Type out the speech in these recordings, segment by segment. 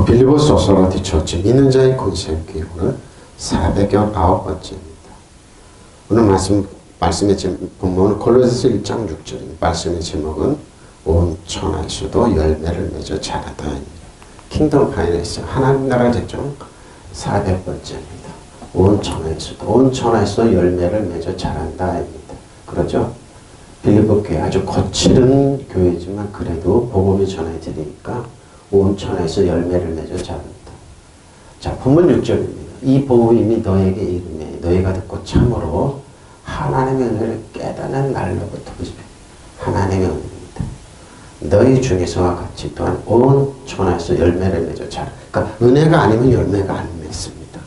빌리보스서로 뒤쳤지. 믿는 자의 권세 교훈은 419번째입니다. 오늘 말씀의 본문은 골로새서 1장 6절입니다. 말씀의 제목은 온 천하에서도 열매를 맺어 자라다. 킹덤 파이낸스 하나님 나라 제정 400번째입니다. 온 천하에서도 열매를 맺어 자란다입니다. 그러죠? 빌립보 교회 아주 거칠은 교회지만 그래도 복음이 전해지니까 온 천하에서 열매를 맺어 자란다. 자, 본문 6절입니다. 이 복음이 너에게 이르매 너희가 듣고 참으로 하나님의 은혜를 깨닫는 날로부터 하나님의 은혜입니다. 너희 중에서와 같이 또한 온 천하에서 열매를 맺어 자라. 그러니까 은혜가 아니면 열매가 안 맺습니다.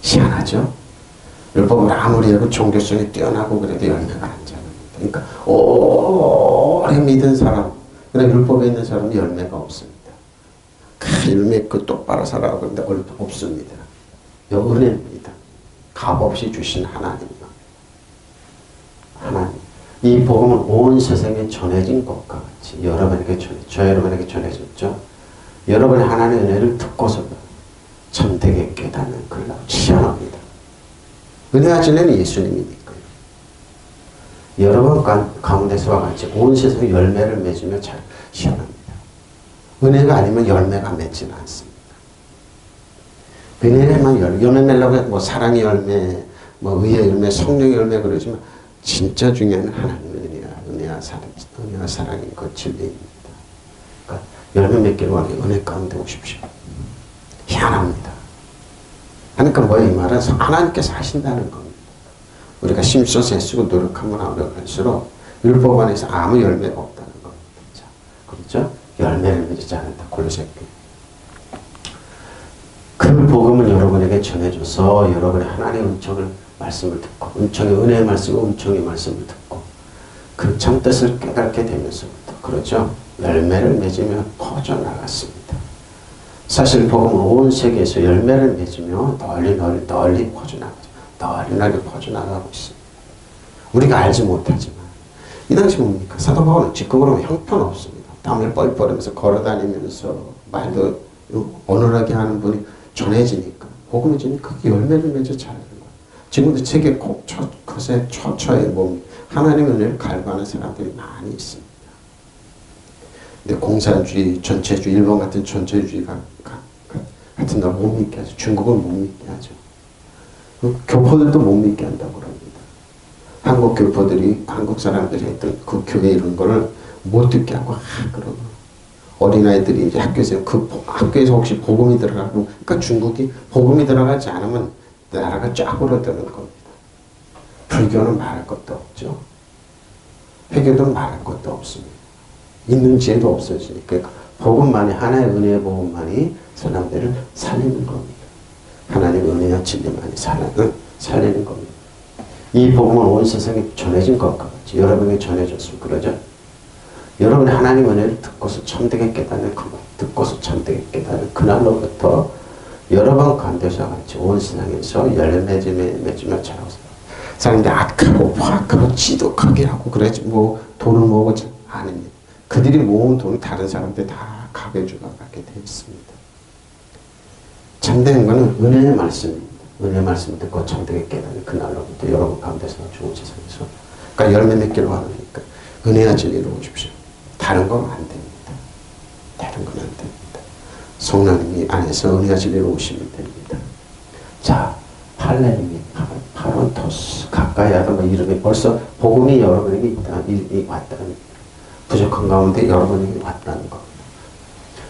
희한하죠? 율법을 아무리 하고 종교성이 뛰어나고 그래도 열매가 안 자랍니다. 그러니까 오래 믿은 사람, 그러나 율법에 있는 사람은 열매가 없습니다. 열매 그 똑바로 살아가고 그런데 없습니다. 이 은혜입니다. 값없이 주신 하나님. 이 복음은 온 세상에 전해진 것과 같이 여러분에게 저 여러분에게 전해졌죠. 여러분의 하나님의 은혜를 듣고서 참되게 깨닫는 그런 희한합니다. 은혜와 진리는 예수님이니까요. 여러분 가운데서와 같이 온 세상에 열매를 맺으며 잘 희한합니다. 은혜가 아니면 열매가 맺지는 않습니다. 은혜만 열매 맺려고 뭐 사랑의 열매, 뭐 의의 열매, 성령의 열매 그러지만 진짜 중요한 하나님의 은혜와 사랑인 것 진리입니다. 그러니까 열매 맺기를 원하는 은혜 가운데 오십시오. 희한합니다. 그러니까 뭐야 이 말은 하나님께서 하신다는 겁니다. 우리가 힘써서 애쓰고 노력하면 노력할수록 율법 안에서 아무 열매가 없다는 겁니다. 자, 그렇죠? 열매를 맺지 않는다. 골로새 교회. 그 복음을 여러분에게 전해줘서 여러분의 하나님의 은총을 말씀을 듣고 은총의 은혜의 말씀과 은총의 말씀을 듣고 그 참뜻을 깨닫게 되면서부터 그렇죠? 열매를 맺으며 퍼져나갔습니다. 사실 복음은 온 세계에서 열매를 맺으며 널리 퍼져나가죠. 널리 퍼져나가고 있습니다. 우리가 알지 못하지만 이 당시 뭡니까? 사도 바울은 직급으로 형편없습니다. 땀을 뻘뻘 흘리면서 걸어다니면서 말도 어눌하게 하는 분이 전해지니까 복음이 지니까 그게 열매를 맺어 자라는 거예요. 지금도 세계 곳곳에 처처에 몸 하나님의 은혜를 갈구하는 사람들이 많이 있습니다. 근데 공산주의, 전체주의, 일본 같은 전체주의가 같은 나라 못 믿게 하죠. 중국은 못 믿게 하죠. 교포들도 못 믿게 한다고 그럽니다. 한국 교포들이 한국 사람들이 했던 그 교회 이런 거를 못 듣게 하고 그러고 어린아이들이 이제 학교에서 혹시 복음이 들어가고 그러니까 중국이 복음이 들어가지 않으면 나라가 쫙 울어드는 겁니다. 불교는 말할 것도 없죠. 회교도 말할 것도 없습니다. 있는 지혜도 없어지니까 그러니까 복음만이 하나의 은혜의 복음만이 사람들을 살리는 겁니다. 하나님의 은혜와 진리만이 살리는 겁니다. 이 복음은 온 세상에 전해진 것과 같이 여러분에게 전해졌으면 그러죠. 여러분의 하나님의 은혜를 듣고서 참되게 깨닫는 듣고서 참되게 깨닫는 그날로부터 여러분 가운데서 같이 온 세상에서 열매 맺으며 자라고 사람들이 악하고 포악하고 지독하게 하고 그러지 뭐 돈을 모으고 아닙니다. 그들이 모은 돈은 다른 사람들 다 가게 되어 있습니다. 참되는 것은 은혜의 말씀입니다. 은혜의 말씀을 듣고 참되게 깨닫는 그날로부터 여러분 가운데서 좋은 세상에서 그러니까 열매 맺기를 원하니까 은혜와 진리로 오십시오. 다른 건 안 됩니다. 다른 건 안 됩니다. 성령님이 안에서 은혜와 진리로 오시면 됩니다. 자, 팔레미, 파론토스, 가까이 하다 뭐 이름이 벌써 복음이 여러분에게 있다, 왔다는 부족한 가운데 여러분에게 왔다는 겁니다.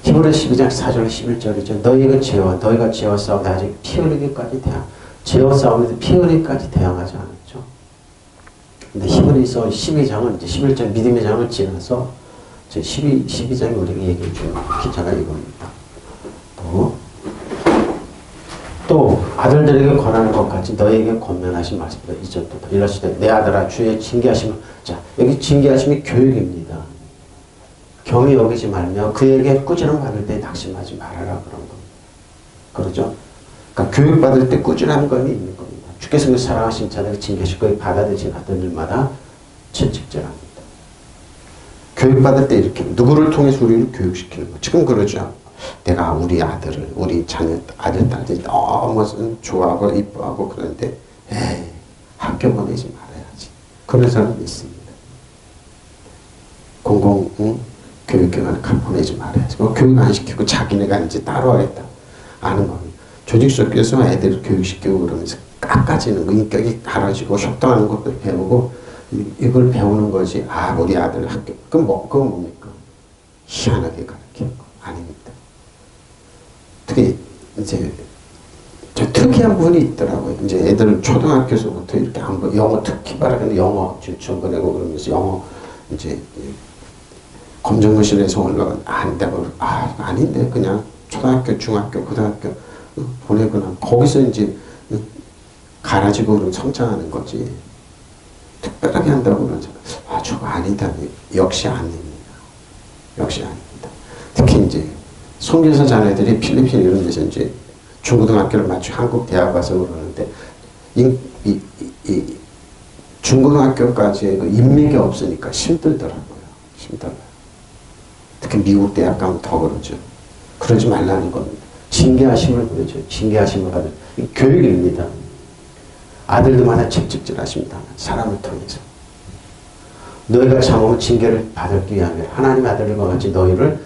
히브리서 12장 4절 11절이죠. 너희가 죄와 싸우는데 아직 피 흘리기까지 죄와 싸우는데 피 흘리기까지 대항하지 않았죠. 근데 히브리서 12장은 이제 11장 믿음의 장을 지나서 12장이 우리에게 얘기해 주는 기차가 이겁니다. 또 아들들에게 권하는 것 같이 너희에게 권면하신 말씀보다 이전보다 이러시되 내 아들아 주의 징계하심을 자 여기 징계하심이 교육입니다. 경히 여기지 말며 그에게 꾸지람 받을 때 낙심하지 말아라 그런 겁니다. 그러죠? 그러니까 교육받을 때 꾸준한 감이 있는 겁니다. 주께서 그 사랑하신 자들을 징계하시고 받아들이신 아들들마다 채찍질합니다. 교육받을 때 이렇게 누구를 통해서 우리를 교육시키는 거. 지금 그러죠. 내가 우리 아들을, 우리 자녀, 아들, 딸들이 너무 좋아하고 이뻐하고 그런데, 에이, 학교 보내지 말아야지. 그런 사람이 있습니다. 교육기관에 보내지 말아야지. 교육 안 시키고 자기네가 이제 따로 하겠다. 아는 겁니다. 조직 속에서 애들을 교육시키고 그러면서 깎아지는 거, 인격이 달아지고 협동하는 것도 배우고, 이걸 배우는 거지. 아, 우리 아들 학교. 그건 뭡니까? 희한하게 가르치는 거. 아닙니다. 특히, 이제, 특이한 분이 있더라고요. 이제 애들 초등학교에서부터 이렇게 한번 영어 특히 바라는데 영어 추천 보내고 그러면서 영어 이제 검정고시에서 올라간 안 되고 아닌데 그냥 초등학교, 중학교, 고등학교 보내거나 거기서 이제 갈아지고 그런 성장하는 거지. 특별하게 한다고 그러죠. 저거 아니다. 역시 아닙니다. 역시 아닙니다. 특히 이제 선교사 자녀들이 필리핀 이런 데서 이제 중고등학교를 마치 한국 대학 가서 그러는데 이 중고등학교까지의 그 인맥이 없으니까 힘들더라고요. 힘들어요. 특히 미국 대학 가면 더 그러죠. 그러지 말라는 겁니다. 징계하심을 그러죠. 징계하심을 받은 교육입니다. 아들들마다 책찍질하십니다. 사람을 통해서. 너희가 참으면 징계를 받기 위하면 하나님의 아들과 같이 너희를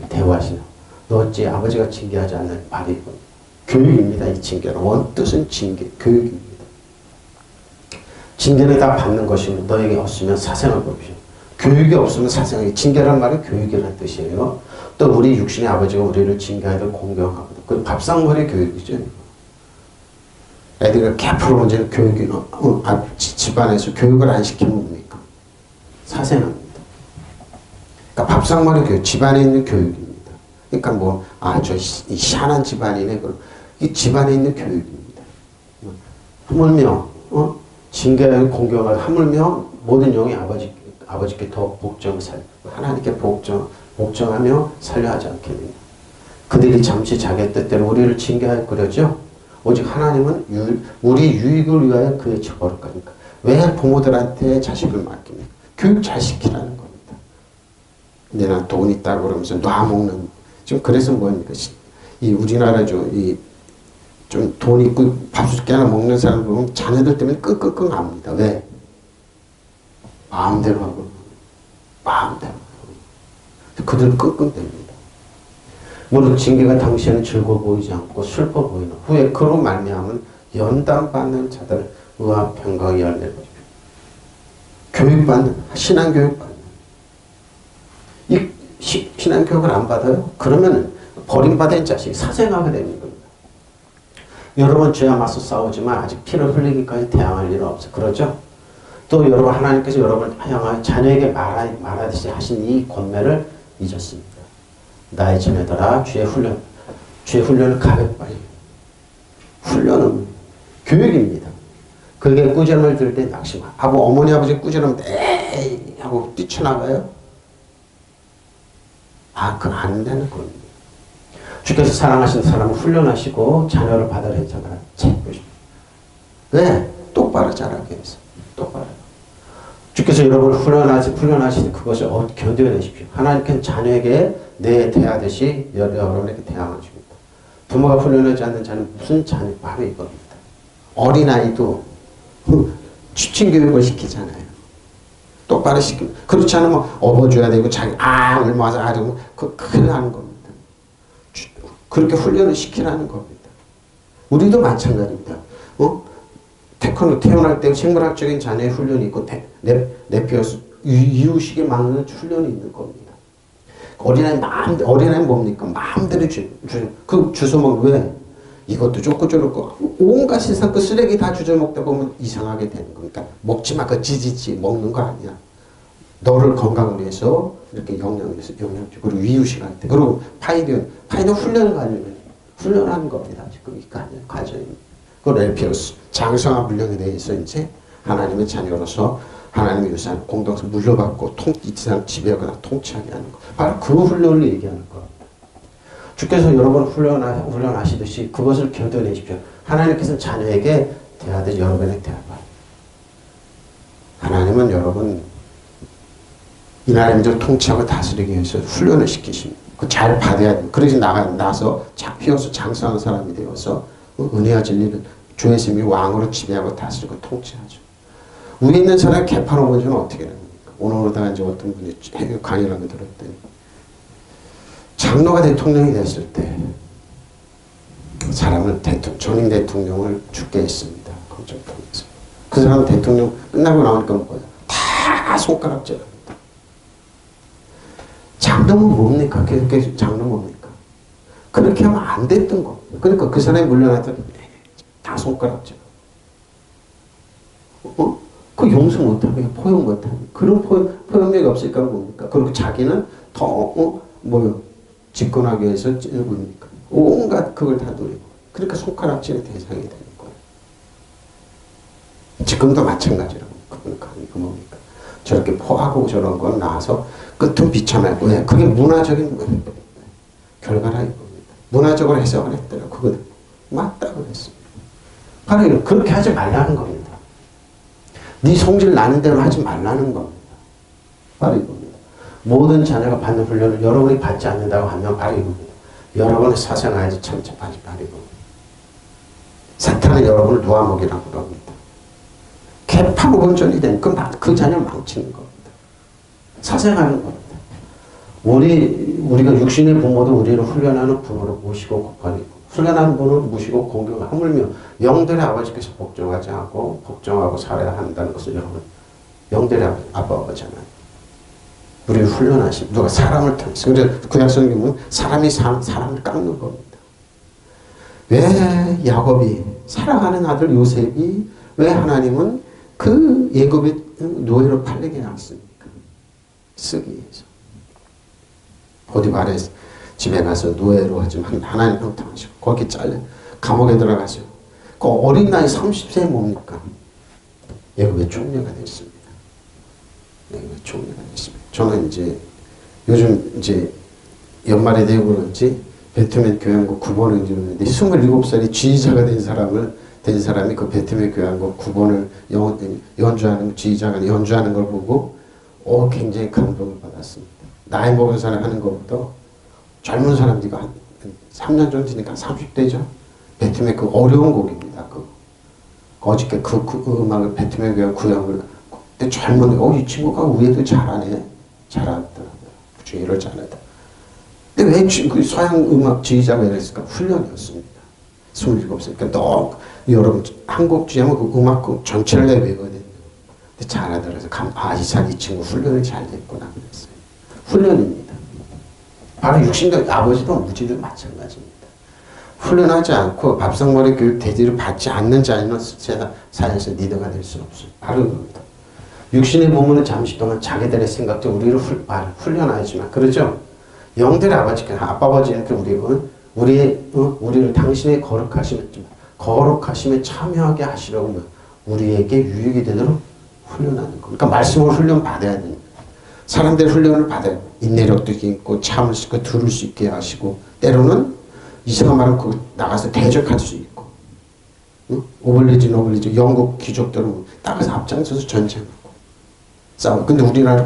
대우하시나. 너 어찌 아버지가 징계하지 않는 말이 이겁니다. 교육입니다. 이 징계는 원뜻은 징계, 교육입니다. 징계는 다 받는 것이면 너에게 없으면 사생을 보십시오. 교육이 없으면 사생이 징계란 말은 교육이라는 뜻이에요. 또 우리 육신의 아버지가 우리를 징계하여 공경하거든. 그 밥상머리 교육이죠. 애들이 개프로 문제는 교육이 집안에서 교육을 안 시키면 뭡니까? 사생합니다. 그러니까 밥상머리 교육, 집안에 있는 교육입니다. 그러니까 저 희한한 집안이네. 이 집안에 있는 교육입니다. 하물며, 징계를 공경을 하물며 모든 영이 아버지께 더 복종 하나님께 복종하며 살려 하지 않겠느냐. 그들이 잠시 자기 뜻대로 우리를 징계할 거려죠. 오직 하나님은 우리 유익을 위하여 그의 처벌을 거니까. 왜 부모들한테 자식을 맡깁니까? 교육 잘 시키라는 겁니다. 근데 난 돈 있다고 그러면서 놔먹는. 지금 그래서 뭡니까? 이 우리나라죠. 좀 돈 있고 밥솥 깨나 먹는 사람 보면 자녀들 때문에 끙끙끙 압니다. 왜? 마음대로 하고. 마음대로 하고. 그들 끙끙댑니다. 물론 징계가 당시에는 즐거워 보이지 않고 슬퍼 보이는 후에 그로 말미암은 연단받는 자들 의와 평강의 열매를 보십시오. 교육받는, 신앙교육받는. 이 신앙교육을 안 받아요? 그러면 버림받은 자식이 사생하게 되는 겁니다. 여러분 죄와 맞서 싸우지만 아직 피를 흘리기까지 대항할 일은 없어요. 그러죠? 또 여러분 하나님께서 여러분을 향하여 자녀에게 말하듯이 하신 이 권면을 잊었습니다. 나의 자녀들아 주의 훈련을 가볍게 훈련은 교육입니다. 그게 꾸지람을 들을 때 낙심하. 어머니 아버지 꾸지람을 에이 하고 뛰쳐나가요. 그건 안 되는 겁니다. 주께서 사랑하시는 사람을 훈련하시고 자녀를 받으라 했잖아요. 왜? 똑바로 자라게 해서. 똑바로. 주께서 여러분을 훈련하시는 그것을 견뎌내십시오. 하나님께는 자녀에게 대하듯이 여러분에게 대항하십니다. 부모가 훈련하지 않는 자는 무슨 자녀? 바로 이겁니다. 어린아이도 추진교육을 시키잖아요. 똑바로 시키면. 그렇지 않으면 업어줘야 되고 자기 얼마나 하려고 큰일 나는 겁니다. 그렇게 훈련을 시키라는 겁니다. 우리도 마찬가지입니다. 태권도 태어날 때 생물학적인 자녀의 훈련이 있고 네피어스 이유식에 맞는 훈련이 있는 겁니다. 어린아이 뭡니까? 마음대로 그 주워 먹는 왜? 이것도 좋고 저렇고 온갖 세상 그 쓰레기 다 주워 먹다 보면 이상하게 되는 거니까 먹지 마. 그 지지지 먹는 거 아니야. 너를 건강을 위해서 이렇게 영양적으로 이유식할 때 그리고 파이든 훈련하는 겁니다. 지금 이 과정입니다. 그 레피어스 장성한 물령에 대해서 이제 하나님의 자녀로서 하나님의 유산 공동서 물려받고 이 세상 지배하거나 통치하게 하는 것. 바로 그 훈련을 얘기하는 겁니다. 주께서 여러분을 훈련하시듯이 그것을 견뎌내십시오. 하나님께서는 자녀에게 대하듯이 여러분에게 대하라. 하나님은 여러분 이 나라 민족을 통치하고 다스리기 위해서 훈련을 시키십니다. 그 잘 받아야 돼. 그러지 나서 휘어서 장수하는 사람이 되어서 은혜와 진리를 주 예수님이 왕으로 지배하고 다스리고 통치하죠. 위에 있는 사람이 개판을 보여주면 어떻게 됩니까? 오늘다가 이제 어떤 분이 강의를 하면 들었더니 장로가 대통령이 됐을 때 사람은 전임 대통령을 죽게 했습니다. 검찰통에서. 그 사람은 대통령 끝나고 나오니까 뭐야? 다 손가락질합니다. 장로는 뭡니까? 장로 뭡니까? 그렇게 하면 안 됐던 겁니다. 그러니까 그 사람이 물러나더니 다 손가락질. 그 용서 못하고 포용 못하고 그런 포용력이 없으니까 뭡니까? 그리고 자기는 더 집권하기 위해서 뭡니까? 온갖 그걸 다 누리고 그러니까 손가락질의 대상이 되는 거예요. 지금도 마찬가지라고. 그러니까 이거 뭡니까? 저렇게 포하고 저런 건 나와서 끝은 비참하고 그게 문화적인 결과라 이겁니다. 문화적으로 해석을 했더라. 그거 맞다고 그랬습니다. 바로 그렇게 하지 말라는 겁니다. 네 성질 나는 대로 하지 말라는 겁니다. 바로 이겁니다. 모든 자녀가 받는 훈련을 여러분이 받지 않는다고 하면 바로 이겁니다. 여러분의 사생활에서 참첩하지 바로 이겁니다. 사탄은 여러분을 놓아먹이라고 그럽니다. 개파고 본전이 된 그 자녀를 망치는 겁니다. 사생하는 겁니다. 우리가 육신의 부모도 우리를 훈련하는 부모를 모시고 곱하리고 훈련하는 부모를 모시고 공경을 하물며 영들의 아버지께서 복종하고 살아야 한다는 것을 여러분 영들의 아빠잖아요. 우리를 훈련하신 누가 사람을 통해서 그래서 구약성경은 사람이 사람을 깎는 겁니다. 왜 야곱이 사랑하는 아들 요셉이 왜 하나님은 그 애굽의 노예로 팔리게 했습니까? 쓰기 위해서. 보디발의 집에 가서 노예로 하지만 하나님 형통하시고 거기 잘려 감옥에 들어가서 그 어린 나이 30세에 뭡니까? 애굽의 총리가 됐습니다. 애굽의 총리가 됐습니다. 저는 이제 요즘 이제 연말이 되고 그런지 베트맨 교향곡 9번을 이루는데 27살이 지휘자가 된 사람이 그 베트맨 교향곡 9번을 연주하는 지휘자가 연주하는 걸 보고 굉장히 감동을 받았습니다. 나이 먹은 사람 하는 것보다 젊은 사람들이 한 3년 정도 되니까 30대죠. 베트맨 그 어려운 곡입니다. 어저께 그 음악을 베트맨 교향 구형을 그때 젊은 이 친구가 위에도 잘하네. 잘하더라고요. 주의를 잘하다. 근데 왜 그 서양 음악 지휘자가 이랬을까? 훈련이었습니다. 27살. 그러니까 여러분 한국 주의하면 그 음악국 전체를 외우거든요. 근데 잘하더라고요. 이 친구 훈련을 잘 됐구나 그랬어요. 훈련입니다. 바로 육신적 아버지도 무지도 마찬가지입니다. 훈련하지 않고 밥상머리 교육 대지를 받지 않는 자녀는 사회에서 리더가 될 수 없어요. 바로 그겁니다. 육신의 부모는 잠시 동안 자기들의 생각도 우리를 훈련하지만 그러죠. 영들의 아버지께서 아빠 아버지는 우리를 당신의 거룩하심에 참여하게 하시려고 우리에게 유익이 되도록 훈련하는 겁니다. 그러니까 말씀을 훈련 받아야 됩니다. 사람들의 훈련을 받아요. 인내력도 있고 참을 수 있고 들을 수 있게 하시고 때로는 이상한 말은 나가서 대적할 수 있고 오블리지 영국 귀족들은 나가서 앞장서서 전쟁하고 싸워. 근데 우리나라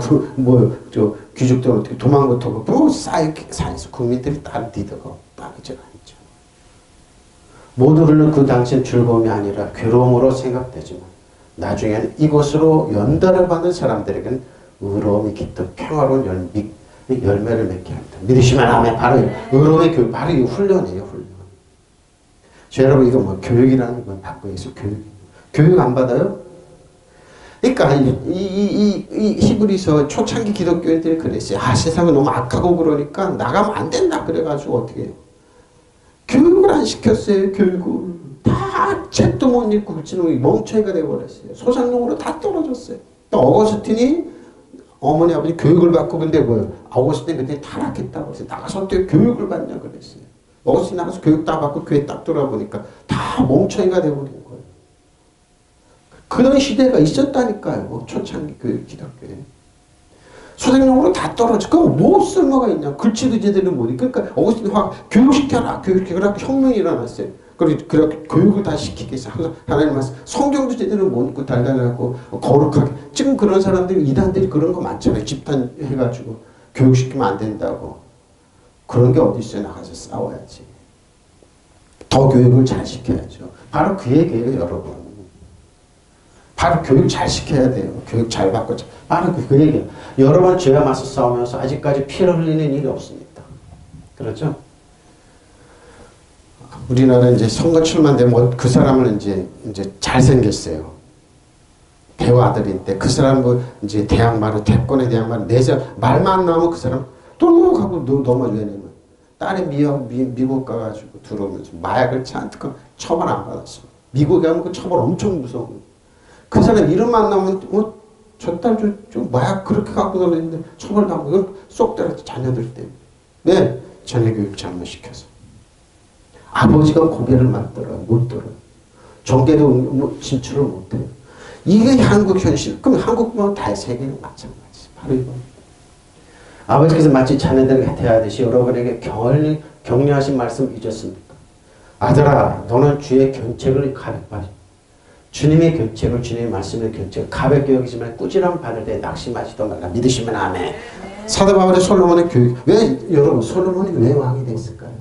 귀족들은 어떻게 도망부터고 쌓여서 국민들이 다른 리더가 따르지 않죠. 모두는 그 당시엔 즐거움이 아니라 괴로움으로 생각되지만 나중에는 이곳으로 연단을 받는 사람들에게는 의로움이 깃든 평화로운 열매를 맺게 합니다. 믿으시면 아멘. 바로 의로움의 교육, 바로 이 훈련이에요. 훈련. 여러분 이거 교육이라는 건 받고 있어요. 교육 안 받아요? 그러니까 이 히브리서 초창기 기독교인들이 그랬어요. 세상은 너무 악하고 그러니까 나가면 안 된다. 그래가지고 어떻게 해요? 교육을 안 시켰어요. 교육을. 다 책도 못 읽고 그치는 멍청이가 돼버렸어요. 소장용으로 다 떨어졌어요. 어거스틴이 어머니 아버지 교육을 받고 근데 어거스틴 그때 타락했다고 그랬어요. 나가서 어떻게 교육을 받냐 그랬어요. 어거스틴 나가서 교육 다 받고 교회 딱 돌아보니까 다 멍청이가 돼버린 거예요. 그런 시대가 있었다니까요. 초창기 기독교에. 소장용으로 다 떨어져. 그럼 뭐 쓸모가 있냐. 글씨도 제대로 못 읽고. 그러니까 어거스틴 교육시켜라. 교육시켜라. 혁명이 일어났어요. 그렇게 교육을 다 시키기 위해서 하나님 말씀 성경도 제대로 못 읽고 달달하고 거룩하게 지금 그런 사람들이 이단들이 그런 거 많잖아요. 집단 해가지고 교육시키면 안 된다고 그런 게 어디 있어요? 나가서 싸워야지. 더 교육을 잘 시켜야죠. 바로 그 얘기예요, 여러분. 바로 교육 잘 시켜야 돼요. 교육 잘 받고. 바로 그 얘기예요. 여러분 죄와 맞서 싸우면서 아직까지 피를 흘리는 일이 없습니다. 그렇죠? 우리나라 이제 선거 출마되면 그 사람은 이제 잘생겼어요. 배우 아들인데 그 사람 뭐 이제 대학마로 대권의 대학마로 내자 말만 나오면 그 사람 또 하고 넘어져야 되는 거예요. 딸이 미국 가가지고 들어오면서 마약을 잔뜩 처벌 안 받았어. 미국에 가면 그 처벌 엄청 무서워. 그 사람 이름만 나오면 저 딸 좀 마약 그렇게 갖고 다니는데 처벌 당하고 이건 쏙 들어서 자녀들 때문에. 왜? 자녀 교육 잘못시켜서. 아버지가 고개를 못 들어요. 정계도 뭐 진출을 못해요. 이게 한국 현실. 그럼 한국 보면 다 세계는 마찬가지. 바로 이거. 아버지께서 마치 자녀들에게 대하듯이 여러분에게 격려하신 말씀 잊었습니까? 아들아, 너는 주의 견책을 가볍게 주님의 견책을, 주님의 말씀의 견책을 가볍게 여기지만 꾸지람 받을 때 낙심하지도 말라. 믿으시면 아멘. 사도 바울의 솔로몬의 교육. 왜 여러분 솔로몬이 왜 왕이 됐을까요?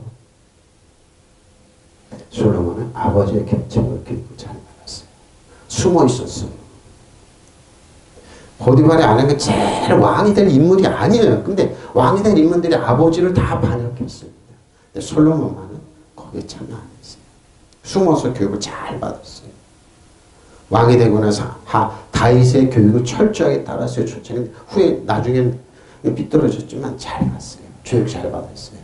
솔로몬은 아버지의 견책을 교육을 잘 받았어요. 숨어 있었어요. 보디발의 아내가 제일 왕이 될 인물이 아니에요. 근데 왕이 될 인물들이 아버지를 다 반역했습니다. 근데 솔로몬만은 거기에 참여 안 했어요. 숨어서 교육을 잘 받았어요. 왕이 되고 나서 다윗의 교육을 철저하게 따랐어요. 후에 나중엔 삐뚤어졌지만 잘 갔어요. 교육 잘 받았어요.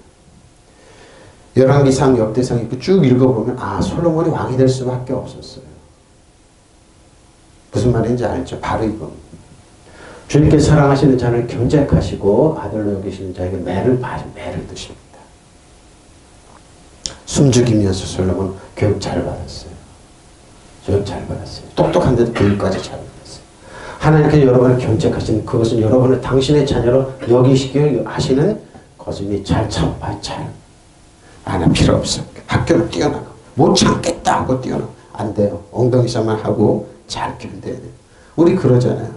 열왕기상, 역대상 쭉 읽어보면 솔로몬이 왕이 될 수밖에 없었어요. 무슨 말인지 알죠? 바로 이겁니다. 주님께 사랑하시는 자를 견책하시고 아들로 여기시는 자에게 매를 드십니다. 숨죽이면서 솔로몬 교육 잘 받았어요. 교육 잘 받았어요. 똑똑한데도 교육까지 잘 받았어요. 하나님께서 여러분을 견책하시는 그것은 여러분을 당신의 자녀로 여기시길 하시는 것임이 잘 안 할 필요 없어. 학교를 뛰어나고 못 참겠다 하고 뛰어나고 안 돼요. 엉덩이 싸만 하고 잘 견뎌야 돼요. 우리 그러잖아요.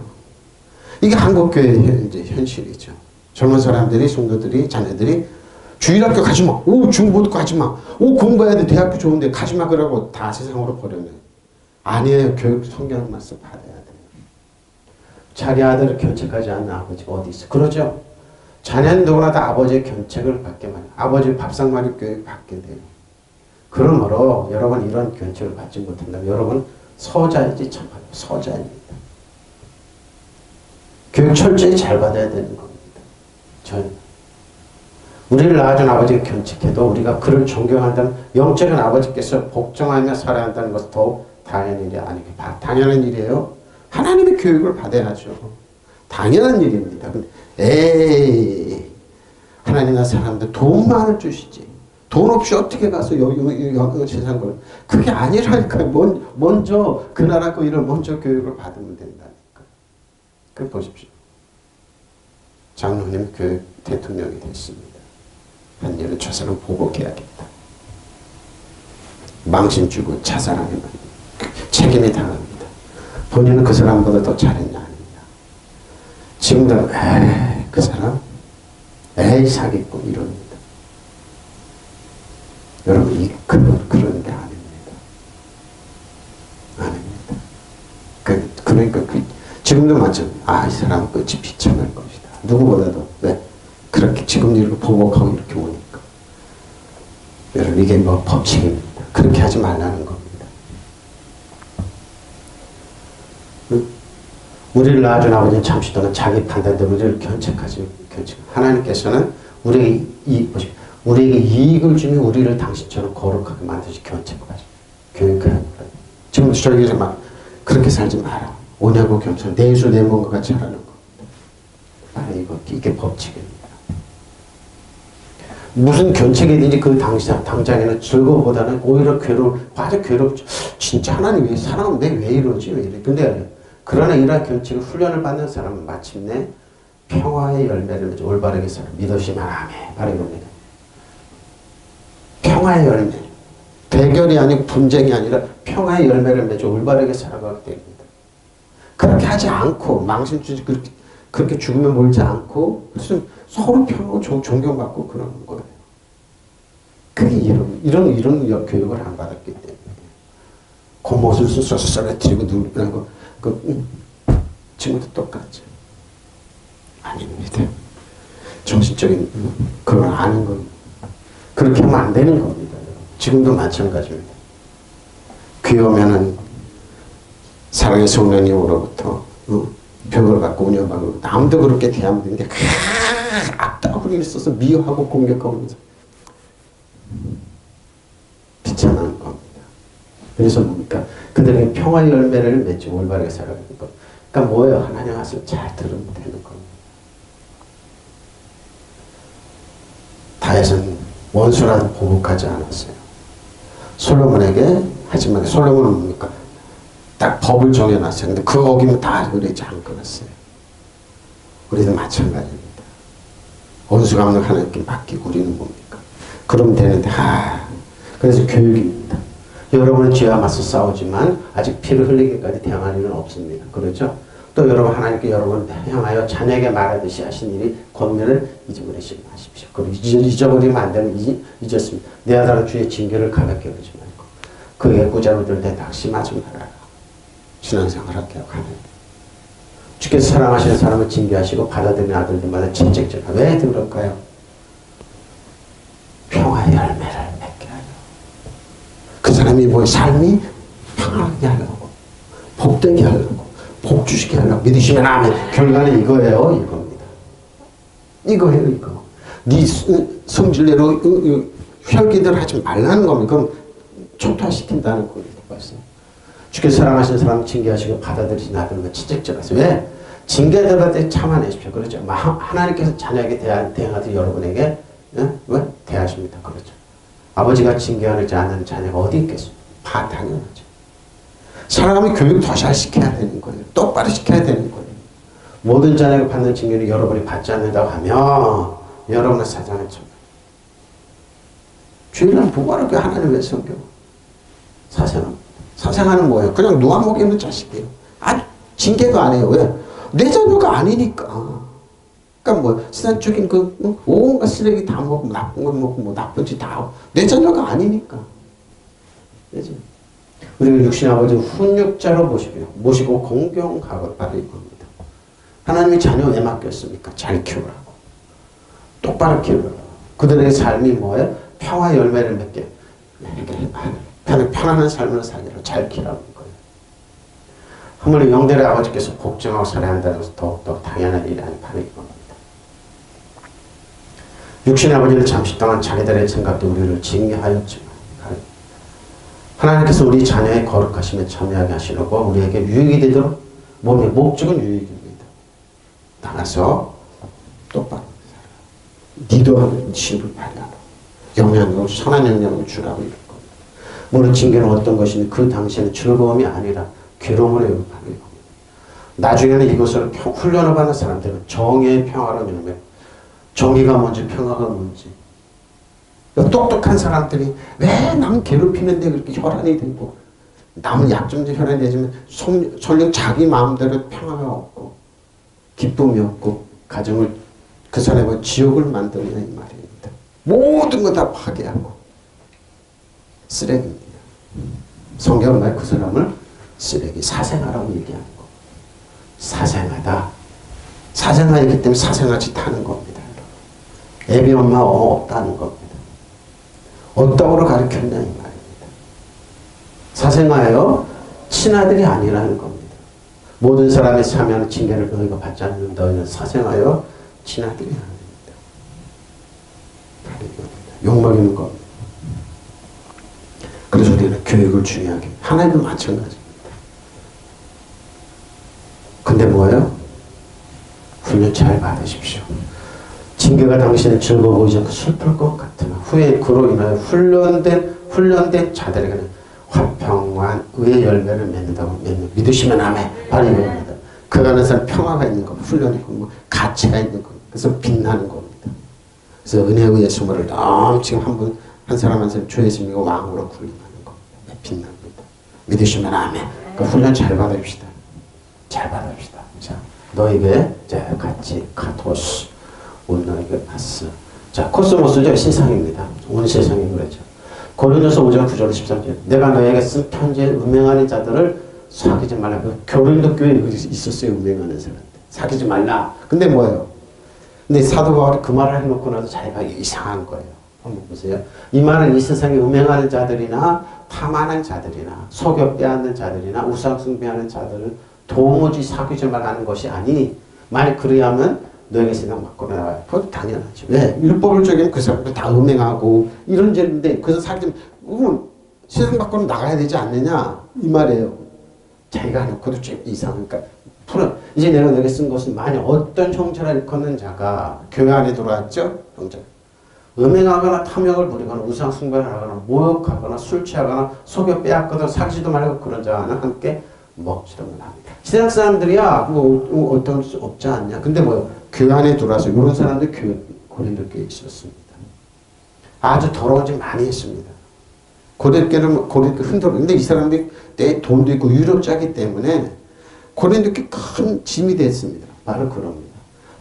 이게 한국교회의 이제 현실이죠. 젊은 사람들이, 성도들이, 자녀들이 주일학교 가지 마. 중고등부 가지 마. 공부해야 돼. 대학교 좋은데 가지 마. 그러고 다 세상으로 버려내. 아니에요. 교육 성경 말씀 받아야 돼요. 자기 아들을 견책하지 않는 아버지가 어디 있어? 그러죠. 자녀는 누구나 다 아버지의 견책을 받게만 해요. 아버지의 밥상머리 교육 받게 돼요. 그러므로 여러분 이런 견책을 받지 못한다면 여러분 서자이지 참아요. 서자입니다. 교육 철저히 잘 받아야 되는 겁니다. 우리를 낳아준 아버지가 견책해도 우리가 그를 존경한다면 영적인 아버지께서 복종하며 살아야 한다는 것은 더욱 당연한 일이 아니고 당연한 일이에요. 하나님의 교육을 받아야죠. 당연한 일입니다. 근데 하나님과 사람들 돈만을 주시지. 돈 없이 어떻게 가서 여기 세상 걸. 그게 아니라니까요. 먼저 그 나라 그 일을 먼저 교육을 받으면 된다니까. 그 보십시오. 장로님 교육 대통령이 됐습니다. 한 일을 저 사람 보복해야겠다. 망신 주고 자살하면 책임이 당합니다. 본인은 그 사람보다 더 잘했냐 아니냐. 지금도 그 사람 사기꾼 이럽니다. 여러분 그런 게 아닙니다. 아닙니다. 그러니까 지금도 마찬가지. 이 사람은 끝이 비참할 것이다. 누구보다도 왜 그렇게 지금 일로 보복하고 이렇게 오니까. 여러분 이게 뭐 법칙입니다. 그렇게 하지 말라는 겁니다. 우리를 낳아준 아버지는 잠시 동안 자기 판단대로 우리를 견책하지. 하나님께서는 우리에게 이익을 주며 우리를 당신처럼 거룩하게 만드시 견책하시. 교육하는 거예요. 지금 저에게 막 그렇게 살지 마라. 오냐고 겸손 내수 내뭔가 같이 하라는 겁니다. 이게 법칙입니다. 무슨 견책이든지 그 당장에는 즐거움보다는 오히려 빠져 괴롭죠. 진짜 하나님 왜 사랑하면 왜 이러지? 왜 이래? 근데 그러나 이러한 견책을 훈련을 받는 사람은 마침내 평화의 열매를 맺어 올바르게 살아. 믿으시면 아멘. 바로 이겁니다. 평화의 열매. 대결이 아니고 분쟁이 아니라 평화의 열매를 맺어 올바르게 살아가게 됩니다. 그렇게 하지 않고 망신 주지 그렇게 죽으면 몰지 않고 무슨 서로 평하고 존경받고 그러는 거예요. 그게 이런 교육을 안 받았기 때문에. 겉모습을 썰어뜨리고 누르고, 친구도 똑같죠. 아닙니다. 정신적인, 그걸 아는 겁니다. 그렇게 하면 안 되는 겁니다. 지금도 마찬가지입니다. 귀여우면은 사랑의 성령님으로부터 벽을 갖고 운영하고 남도 그렇게 대하면 되는데 악다구리를 써서 미워하고 공격하고 그러면서 비참한 겁니다. 그래서 뭡니까? 그들에게 평화의 열매를 맺지 올바르게 살아가는 것. 그러니까 뭐예요? 하나님 말씀 잘 들으면 되는 겁니다. 다윗은 원수라도 보복하지 않았어요. 솔로몬에게 하지만 솔로몬은 뭡니까? 딱 법을 정해놨어요. 근데 그 어기면 다 그러지 않았어요. 우리도 마찬가지입니다. 원수가 없는 하나님께 맡기고 우리는 뭡니까? 그러면 되는데 그래서 교육입니다. 여러분은 죄와 맞서 싸우지만 아직 피를 흘리기까지 대항할 일은 없습니다. 그렇죠? 또 여러분 하나님께 여러분 향하여 자녀에게 말하듯이 하신 일이 권면을 잊어버리지 마십시오. 그리고 잊어버리면 안 되면 잊었습니다. 내 아들은 주의 징계를 가볍게 여기지 말고 그 애꾸자로 들때 낙심하지 말아라. 신앙생활 할게요. 주께서 사랑하시는 사람을 징계하시고 받아들이는 아들들마다 채찍질하라. 왜 그럴까요? 평화의 열매를 맺게 하려. 그 사람이 뭐 삶이 평안하게 하려고 복되게 하려고 복주시게 하려고 믿으시면 아멘. 결과는 이거예요. 이겁니다. 이거예요. 이거. 네 성질대로 혈기대로 하지 말라는 겁니다. 그럼 초토화시킨다는 겁니다. 벌써. 주께서 사랑하시는 사람 징계하시고 받아들이신 아들과 채찍질하세요. 왜? 징계받을 때 참아내십시오. 그렇죠? 하나님께서 자녀에게 대항하듯 여러분에게 왜? 대하십니다. 그렇죠? 아버지가 징계하지 않는 자녀가 어디 있겠어요? 당연하죠. 사람이 교육 더 잘 시켜야 되는 거예요. 똑바로 시켜야 되는 거예요. 모든 자녀가 받는 징계를 여러분이 받지 않는다고 하면 여러분은 사장을 쳐요. 주일날 부부하는 게 하나님 왜 섬겨? 사생하는 뭐예요? 그냥 누가 먹이는 자식이에요. 징계가 아니에요. 왜? 내 자녀가 아니니까. 그러니까 뭐 세상적인 온갖 쓰레기 다 먹고 나쁜 건 먹고 뭐 나쁜 짓 다 하고 내 자녀가 아니니까. 그죠? 우리가 육신 아버지 훈육자로 모시고 공경하고 바로 이겁니다. 하나님이 자녀 왜 맡겼습니까? 잘 키우라고. 똑바로 키우라고. 그들의 삶이 뭐예요? 평화 열매를 맺게. 편안한 삶을 살기로 잘 키우라는 거예요. 하물며 영들의 아버지께서 복종하고 살아야 한다는 것은 더욱더 당연한 일이 아니 바로 이겁니다. 육신의 아버지는 잠시 동안 자기들의 생각도 우리를 징계하였지만 하나님께서 우리 자녀의 거룩하심에 참여하게 하시려고 우리에게 유익이 되도록 몸의 목적은 유익입니다. 나가서 똑바로 니도 하는 신을 발휘하라. 영향력을 선한 영향력을 주라고 이럴 겁니다. 물론 징계는 어떤 것이니 그 당시에는 즐거움이 아니라 괴로움으로 여기는 겁니다. 나중에는 이것으로 훈련을 받는 사람들은 정의의 평화로 열매. 정의가 뭔지 평화가 뭔지. 똑똑한 사람들이 왜 남 괴롭히는데 그렇게 혈안이 되고 남은 약점도 혈안이 되지만 설령 자기 마음대로 평화가 없고 기쁨이 없고 가정을 그 사람의 지옥을 만드느냐 이 말입니다. 모든 거 다 파괴하고 쓰레기입니다. 성경은 말 그 사람을 쓰레기 사생아라고 얘기하는 거. 사생아다. 사생아이기 때문에 사생아짓 하는 겁니다. 애비 엄마 없다는 겁니다. 어떠으로 가르쳤냐 이 말입니다. 사생아예요. 친아들이 아니라는 겁니다. 모든 사람의 참여하는 징계를 너희가 받지 않는 너희는 사생아요. 친아들이 아닙니다. 욕먹이는 겁니다. 그래서 우리는 교육을 중요하게 하나님도 마찬가지입니다. 근데 뭐예요? 훈련 잘 받으십시오. 징계가 당신을 즐거워 보이지 않고 슬플 것 같으나 후에 그로 인하여 훈련된 자들에게는 화평한 의의 열매를 맺는다고 믿으시면 아멘. 바로 이겁니다. 그가 하는 사람 평화가 있는 겁니다. 훈련이고 뭐 가치가 있는 겁니다. 그래서 빛나는 겁니다. 그래서 은혜의 예수물을 넘치고 한 사람 한 사람 주의 예수님과 왕으로 군림하는 겁니다. 빛납니다. 믿으시면 아멘. 그 훈련 잘 받읍시다. 잘 받읍시다. 자, 너에게 같이 카토스 오늘 너에게 봤어. 자, 코스모스죠. 세상입니다. 온 세상이 그렇죠. 고린도서 5장 9절 13절. 내가 너에게 쓴 편지에 음행하는 자들을 사귀지 말라. 고린도 교회에 있었어요. 음행하는 사람들. 사귀지 말라. 근데 뭐예요? 근데 사도 바울이 그 말을 해놓고 나서 자기가 이상한 거예요. 한번 보세요. 이 말은 이 세상에 음행하는 자들이나 탐하는 자들이나 속여 빼앗는 자들이나 우상 숭배하는 자들을 도무지 사귀지 말라는 것이 아니니 만약 그러하면 너에게 세상 밖으로 나가요. 그것도 당연하죠. 왜? 율법을 적인 그 사람들 다 음행하고 이런 죄인데 그래서 사귀지 말면 세상 밖으로 나가야 되지 않느냐 이 말이에요. 자기가 해놓고도 좀 이상하니까 이제 내가 너에게 쓴 것은 만약 어떤 형체를 일컫는 자가 교회 안에 들어왔죠? 형제. 음행하거나 탐욕을 부리거나 우상 숭배를 하거나 모욕하거나 술 취하거나 속여 빼앗거나 사귀지도 말고 그런 자와는 함께 먹지도 말합니다. 세상 사람들이야 뭐 어떤 수 없지 않냐. 근데 뭐요? 교회 안에 들어와서 이런 사람들 고린도 교회에 있었습니다. 아주 더러운 짓 많이 했습니다. 고린도 흔들어. 근데 이 사람들이 내 돈도 있고 유력자이기 때문에 고린도 교회 큰 짐이 됐습니다. 바로 그럽니다.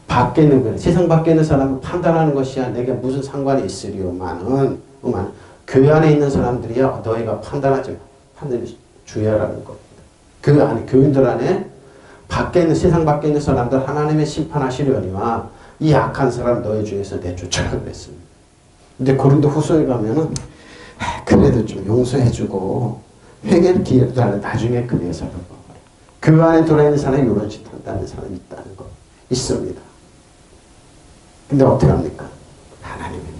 밖에 있는 거예요. 세상 밖에 있는 사람은 판단하는 것이야 내게 무슨 상관이 있으리요만은 교회 안에 있는 사람들이야 너희가 판단하지 마. 판단이 주의하라는 겁니다. 그 안에 교인들 안에 밖에 있는 세상 밖에 있는 사람들 하나님의 심판하시려니와 이 악한 사람 너희 중에서 내쫓으라 그랬습니다. 근데 고린도 후서에 가면은 그래도 좀 용서해주고 회개의 기회를 달라. 나중에 그래야 살아봐. 교회 안에 들어있는 사람이 이런 짓 한다는 사람이 있다는 거 있습니다. 근데 어떻게 합니까? 하나님입니다.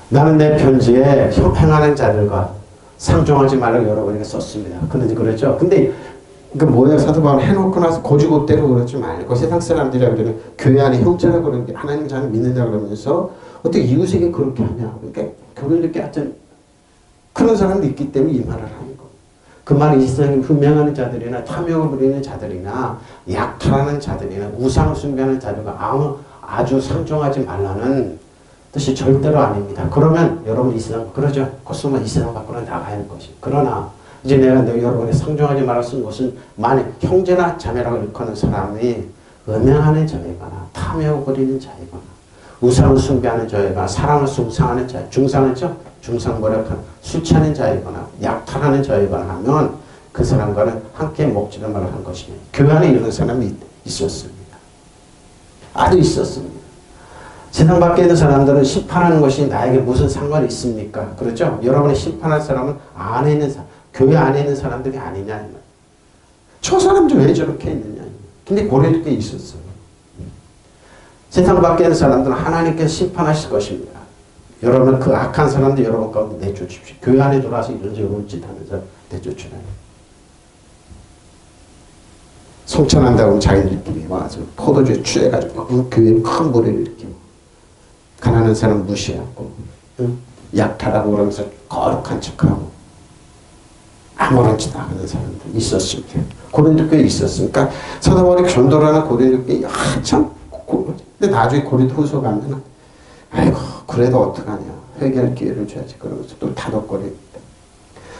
나는 내 편지에 행하는 자들과 상종하지 말라고 여러분에게 썼습니다. 그런지 그랬죠. 근데 그 뭐예요? 사도 바울 해놓고 나서 고지고대로 그러지 말고 세상 사람들이라 그러면 교회 안에 형제라 그러는 게 하나님 자는 믿는다 그러면서 어떻게 이웃에게 그렇게 하냐. 그러니까 교회들께 하여튼 그런 사람도 있기 때문에 이 말을 하는 거. 그 말이 이 세상에 흠명하는 자들이나 탐욕을 부리는 자들이나 약탈하는 자들이나 우상을 숭배하는 자들과 아주 상종하지 말라는 뜻이 절대로 아닙니다. 그러면 여러분 이 세상 그러죠. 코스모스 이 세상 밖으로 나가야 할 것이. 그러나 이제 내가 여러분이 상종하지 말아 쓴 것은 만약 형제나 자매라고 일컫는 사람이 음행하는 자이거나 탐욕을 부리는 자이거나 우상을 숭배하는 자이거나 사람을 숭상하는 자, 중상하죠? 중상모략한 술 취하는 자이거나 약탈하는 자이거나 하면 그 사람과는 함께 먹지도 말라 한 것입니다. 교회 안에 이런 사람이 있었습니다. 아주 있었습니다. 세상 밖에 있는 사람들은 심판하는 것이 나에게 무슨 상관이 있습니까? 그렇죠? 여러분이 심판할 사람은 안에 있는 사람, 교회 안에 있는 사람들이 아니냐. 저 사람들 왜 저렇게 있느냐. 근데 고린도에 있었어요. 세상 밖에 있는 사람들은 하나님께서 심판하실 것입니다. 여러분 그 악한 사람들 여러분 가운데 내쫓으십시오. 교회 안에 들어와서 이런 짓 하면서 내쫓으라. 성천한다고 하면 자기들끼리 와서 포도주에 취해가지고 교회에 큰 무리를 일으키고 가난한 사람 무시하고 약탈하고 그러면서 거룩한 척하고 아무런 짓 안 하는 사람들 있었습니다. 고린도 교회에 있었으니까 사도 바울이 전도라는 고린도 교회에 한참 근데 나중에 고린도 후서 가면은 아이고 그래도 어떡하냐 회개할 기회를 줘야지 그러면서 또 다독거립니다.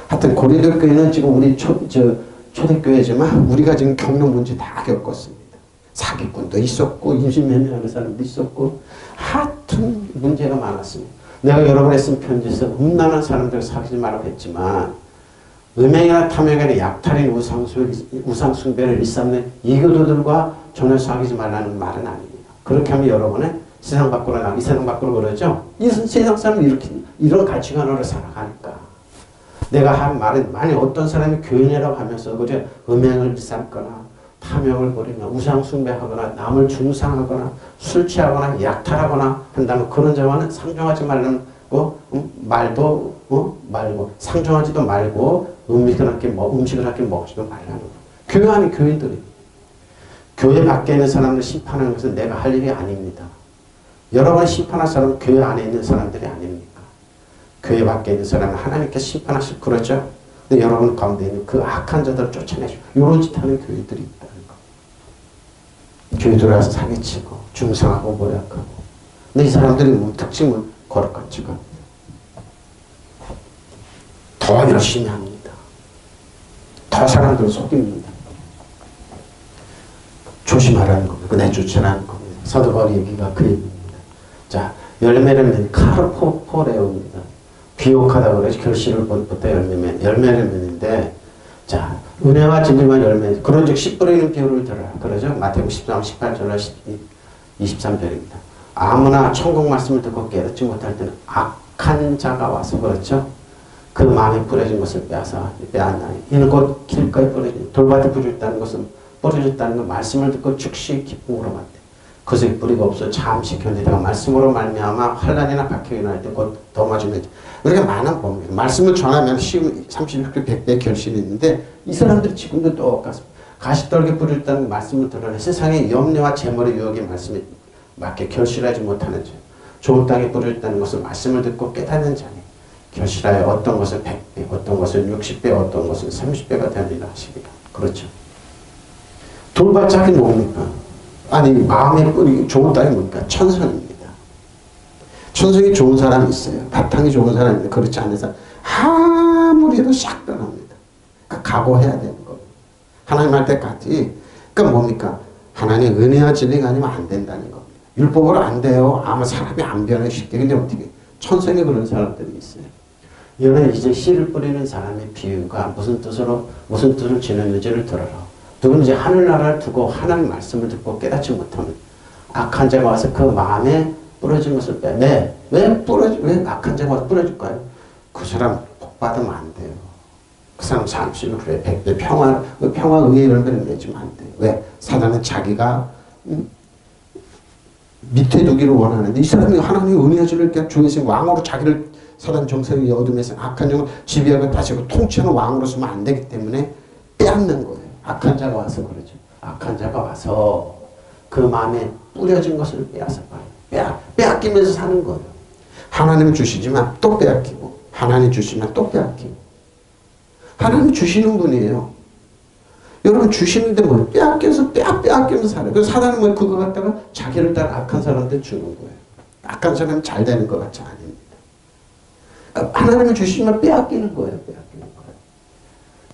하여튼 고린도 교회는 지금 우리 초대교회지만 우리가 지금 겪는 문제 다 겪었습니다. 사기꾼도 있었고 임신매매하는 사람도 있었고 하여튼 문제가 많았습니다. 내가 여러분에 쓴 편지에서 음란한 사람들 사귀지 말라고 했지만 음행이나 탐욕이나 약탈인 우상숭배를 일삼는 이교도들과 전혀 사귀지 말라는 말은 아닙니다. 그렇게 하면 여러분은 세상 밖으로 이 세상 밖으로 그러죠. 이 세상 사람은 이렇게 이런 가치관으로 살아가니까 내가 한 말은 만약 어떤 사람이 교인이라고 하면서 그저 음행을 일삼거나 탐욕을 부리거나 우상 숭배하거나 남을 중상하거나 술 취하거나 약탈하거나 한다면 그런 자와는 상종하지 말라는 말고 상종하지도 말고 음식을 함께 먹지도 말라는 거. 교회 안에 교인들이 교회 밖에 있는 사람들 심판하는 것은 내가 할 일이 아닙니다. 여러분이 심판할 사람은 교회 안에 있는 사람들이 아닙니까? 교회 밖에 있는 사람은 하나님께서 심판하실 그러죠. 근데 여러분 가운데 있는 그 악한 자들을 쫓아내시고 이런 짓 하는 교회들이 있다는 거. 교회 들어와서 사기치고 중상하고 모략하고 근데 이 사람들이 특징은 거룩한 척 합니다. 더 열심히 합니다. 더 사람들을 속입니다. 조심하라는 겁니다. 내쫓으라는 겁니다. 사도 바울의 얘기가 그 얘기입니다. 자, 열매는 카르포레오입니다. 귀혹하다 그러지. 결실을 본부터 열매를 맺는데, 자, 은혜와 진리만 열매. 그런즉 씨 뿌리는 비유를 들어라. 그러죠. 마태복음 13, 18절로 23절입니다. 아무나 천국 말씀을 듣고 깨닫지 못할 때는 악한 자가 와서, 그렇죠. 그 마음에 뿌려진 것을 빼앗나니 이는 곧 길가에 뿌려진 돌밭에 뿌려졌다는 것은 뿌려졌다는 건 말씀을 듣고 즉시 기쁨으로 받대. 그것에 뿌리가 없어 잠시 견디다가 말씀으로 말미암아 환난이나 박해가 날 때 곧 더 맞으면 우리가 많은 법입니다. 말씀을 전하면 쉬운 36배 100배 결실이 있는데 이 사람들이 지금도 똑같습니다. 가시떨게 뿌려졌다는 말씀을 들어내 세상의 염려와 재물의 유혹의 말씀에 맞게 결실하지 못하는 자, 좋은 땅에 뿌려졌다는 것을 말씀을 듣고 깨닫는 자니 결실하여 어떤 것은 100배, 어떤 것은 60배, 어떤 것은 30배가 되리라 하시리라. 그렇죠. 돌밭짝이 뭡니까? 아니, 마음에 뿌리 좋은 땅이 뭡니까? 천성입니다. 천성이 좋은 사람이 있어요. 바탕이 좋은 사람이 있는데 그렇지 않은 사람 아무리 해도 싹 변합니다. 그러니까 각오해야 되는 거예요. 하나님 할 때까지. 그러니까 뭡니까? 하나님 은혜와 진리가 아니면 안 된다는 겁니다. 율법으로 안 돼요. 아무 사람이 안 변해 쉽게. 근데 어떻게? 천성에 그런 사람들이 있어요. 이거는 이제 씨를 뿌리는 사람의 비유가 무슨 뜻을 지녔는지를 들어라. 누구는 이제 하늘나라를 두고 하나님 말씀을 듣고 깨닫지 못하면 악한 자가 와서 그 마음에 뿌려진 것을 빼. 왜 악한 자가 와서 뿌려줄까요? 그 사람 복 받으면 안 돼요. 그 사람 30, 그래, 100배 평화 의의 열매를 맺으면 안 돼요. 왜? 사단은 자기가 밑에 두기를 원하는데 이 사람이 하나님의 은혜와 진리를 주에서 왕으로 자기를 사단 정세의 어둠에서 악한 영을 지배하고 다스리고 통치하는 왕으로 쓰면 안 되기 때문에 빼앗는 거예요. 악한 자가 와서 그러죠. 악한 자가 와서 그 마음에 뿌려진 것을 빼앗아 봐요. 빼앗기면서 사는 거예요. 하나님 주시지만 또 빼앗기고 하나님 주시면 또 빼앗기고 하나님 주시는 분이에요. 여러분 주시는데 뭐 빼앗겨서 빼앗기면서 살아요. 그래서 사단은 뭐 그거 갖다가 자기를 따라 악한 사람한테 주는 거예요. 악한 사람은 잘 되는 것 같지 아닙니다. 하나님은 주시면 빼앗기는 거예요. 빼앗기는 거예요.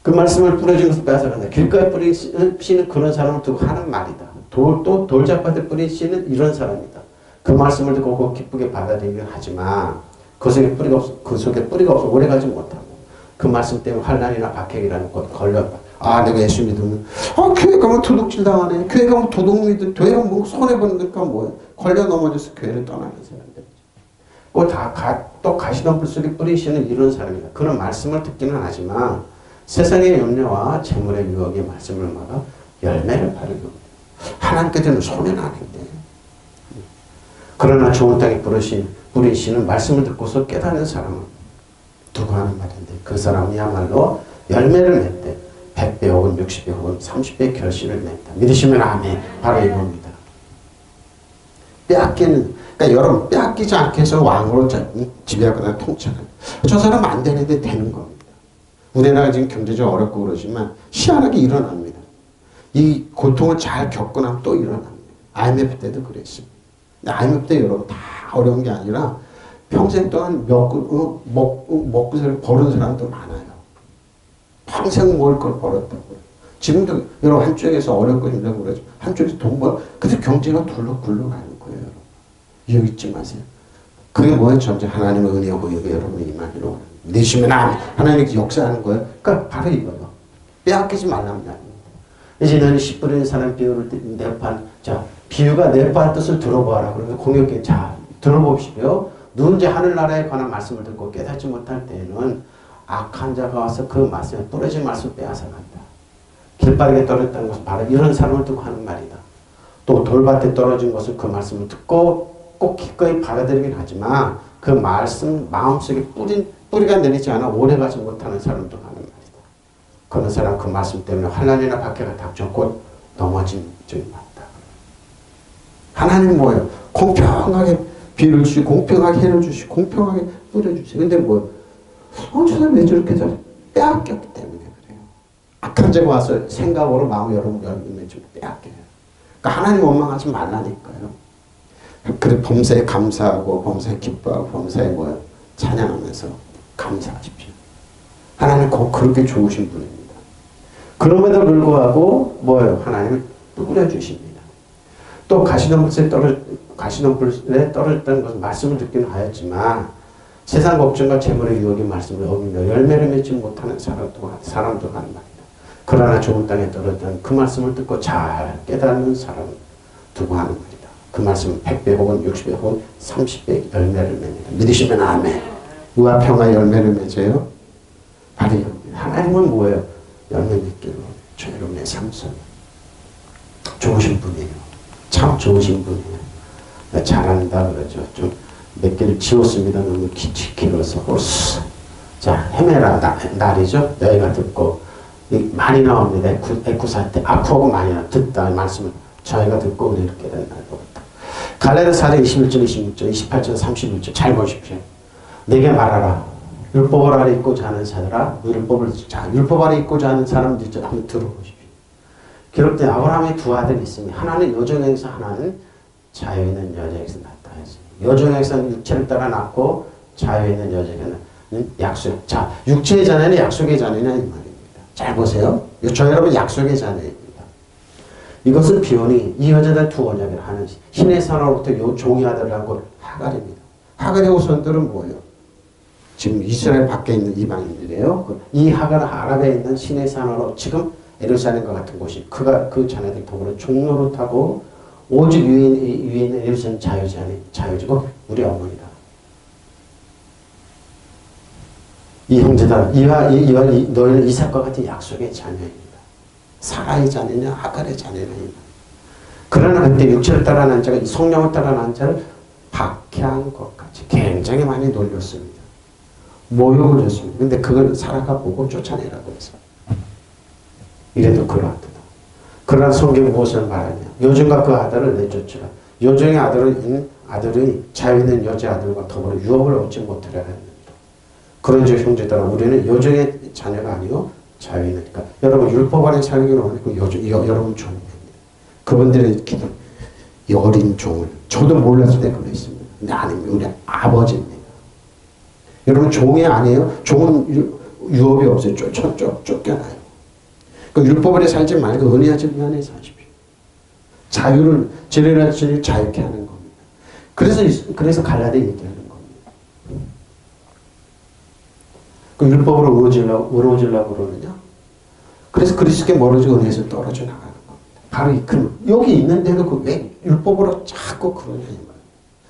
그 말씀을 뿌려준 것을 빼앗아간다. 길가에 뿌리시는 그런 사람을 두고 하는 말이다. 또 돌잡밭에 뿌리시는 이런 사람이다. 그 말씀을 듣고 기쁘게 받아들이긴 하지만 그 속에 뿌리가 없어 오래가지 못하고 그 말씀 때문에 환난이나 박해이라는 것 걸려. 내가 예수 믿으면 교회 가면 도둑질 당하네. 교회 가면 도둑 믿으면 교회 가면 뭐 손해보니까 뭐야. 걸려 넘어져서 교회를 떠나는 사람들. 또 가시덤불 속에 뿌리시는 이런 사람이다. 그런 말씀을 듣기는 하지만 세상의 염려와 재물의 유혹의 말씀을 막아 열매를 바르고 하나님께서는 손해는 아닌데 그러나 좋은 땅에 뿌리시는 말씀을 듣고서 깨닫는 사람은 누구 하는 말인데 그 사람이야말로 열매를 맺되 100배 혹은 60배 혹은 30배 결실을 냈다. 믿으시면 아멘. 바로 이겁니다. 그러니까 여러분 빼앗기지 않게 해서 왕으로 지배하거나 통치하는 저 사람 안 되는데 되는 겁니다. 우리나라가 지금 경제적으로 어렵고 그러지만 희한하게 일어납니다. 이 고통을 잘 겪고 나면 또 일어납니다. IMF 때도 그랬습니다. IMF 때 여러분 다 어려운 게 아니라 평생 동안 먹고 버는 사람도 많아요. 평생 먹을 걸 벌었다고요. 지금도 여러분 한쪽에서 어렵고 힘들고 그러죠. 한쪽에서 돈 벌, 그래서 경제가 굴러가는 거예요. 여러분. 이거 잊지 마세요. 그게 뭐예요? 전체 하나님의 은혜와 보이고 여러분의 임하기로 내시면 하나님이 역사하는 거예요. 그러니까 바로 이거예요. 빼앗기지 말라는 말입니다. 이제 너는 씨 뿌리는 사람 비유를 비유가 내파한 뜻을 들어보아라. 그러면서 공역계 자 들어보십시오. 누군지 하늘나라에 관한 말씀을 듣고 깨닫지 못할 때에는 악한 자가 와서 그 말씀에 뿌려진 말씀을 빼앗아간다. 길바닥에 떨어졌다는 것은 바로 이런 사람을 두고 하는 말이다. 또 돌밭에 떨어진 것을 그 말씀을 듣고 꼭 기꺼이 받아들이긴 하지만 그 말씀 마음속에 뿌리가 내리지 않아 오래가지 못하는 사람도 하는 말이다. 그런 사람 그 말씀 때문에 환난이나 박해가 닥쳐 곧 넘어진 적이 많다. 하나님은 뭐예요? 공평하게 비를 주시고 공평하게 해를 주시고 공평하게 뿌려주세요. 근데 저 사람 왜 저렇게 잘해? 빼앗겼기 때문에 그래요. 악한 자가 와서 생각으로 마음을 여러분 열면 좀 빼앗겨요. 그러니까 하나님 원망하지 말라니까요. 그래 범사에 감사하고 범사에 기뻐하고 범사에 찬양하면서 감사하십시오. 하나님 꼭 그렇게 좋으신 분입니다. 그럼에도 불구하고 하나님을 뿌려주십니다. 또 가시덤불에 떨어졌다는 것은 말씀을 듣기는 하였지만 세상 걱정과 재물의 유혹이 말씀을 어기며 열매를 맺지 못하는 사람도 한 말이다. 그러나 좋은 땅에 떨어졌다는 그 말씀을 듣고 잘 깨닫는 사람은 두고 하는 말이다. 그 말씀은 100배 혹은 60배 혹은 30배 열매를 맺는다. 믿으시면 아멘. 의와 평화 열매를 맺어요. 바로 하나님은 뭐예요? 열매 맺기로 저 여러분의 삶 속에 좋으신 분이에요. 참 좋으신 분이에요. 잘한다 그러죠. 좀 몇 개를 지웠습니다. 너무 길어서. 자, 헤매라 날이죠. 너희가 듣고 많이 나옵니다. 에쿠사 때 아쿠하고 많이 나 듣다 말씀을 저희가 듣고 은혜를 깨닫는 날로부터. 갈라디아서 4장 21절, 26절, 28절, 31절 잘 보십시오. 내게 말하라. 율법 아래 있고자 하는 자들아, 율법 아래 있고자 하는 사람들 한번 들어보십시오. 기록된 아브라함의 두 아들이 있으니 하나는 여종에게서 하나는 자유있는 여자에게서 낳았다 해서 여종에게서는 육체를 따라 낳고 자유있는 여자에게는 약속. 자, 육체의 자녀는 약속의 자녀냐 이 말입니다. 잘 보세요. 저 여러분 약속의 자녀입니다. 이것은 비유니 이 여자들 두 언약을 하는 신의 산으로부터 요 종이 아들이라고 하갈입니다. 하갈의 후손들은 뭐예요? 지금 이스라엘 밖에 있는 이방인들이에요. 이 하갈은 아랍에 있는 신의 산으로 지금 예루살렘과 같은 곳이 그 자녀들 더불어 종로를 타고 오직 위에 있는 예루살렘 자유지고 우리 어머니다. 이 형제들아 너희는 이삭과 같은 약속의 자녀입니다. 사라의 자녀냐 하갈의 자녀냐. 그러나 그때 육체를 따라 난 자가 성령을 따라 난 자를 박해한 것 같이 굉장히 많이 놀렸습니다. 모욕을 줬습니다. 근데 그걸 살아가 보고 쫓아내라고 해서 이래도 그러하다. 그러나 성경이 무엇을 말하냐. 요정과 그 아들을 내쫓으라. 요정의 아들이 자유있는 여자 아들과 더불어 유업을 얻지 못하려 합니다. 그런즉 형제들아 우리는 요정의 자녀가 아니요 자유있으니까. 여러분 율법 안에 살기로 하고 여러분 종입니다. 그분들의 기도 이 어린 종을 저도 몰랐을 때 그랬습니다. 근데 아닙니다. 우리 아버지입니다. 여러분 종이 아니에요. 종은 유업이 없어요. 쫓겨나요. 그 율법 아래 살지 말고 은혜와 진리 안에 사십시오. 자유를 진리를 자유케 하는 겁니다. 그래서 갈라디아 얘기하는 겁니다. 그 율법으로 우러지려고 그러느냐? 그래서 그리스도께 멀어지고 은혜에서 떨어져 나가는 겁니다. 바로 여기 있는데도 왜 율법으로 자꾸 그러냐 이 말이에요.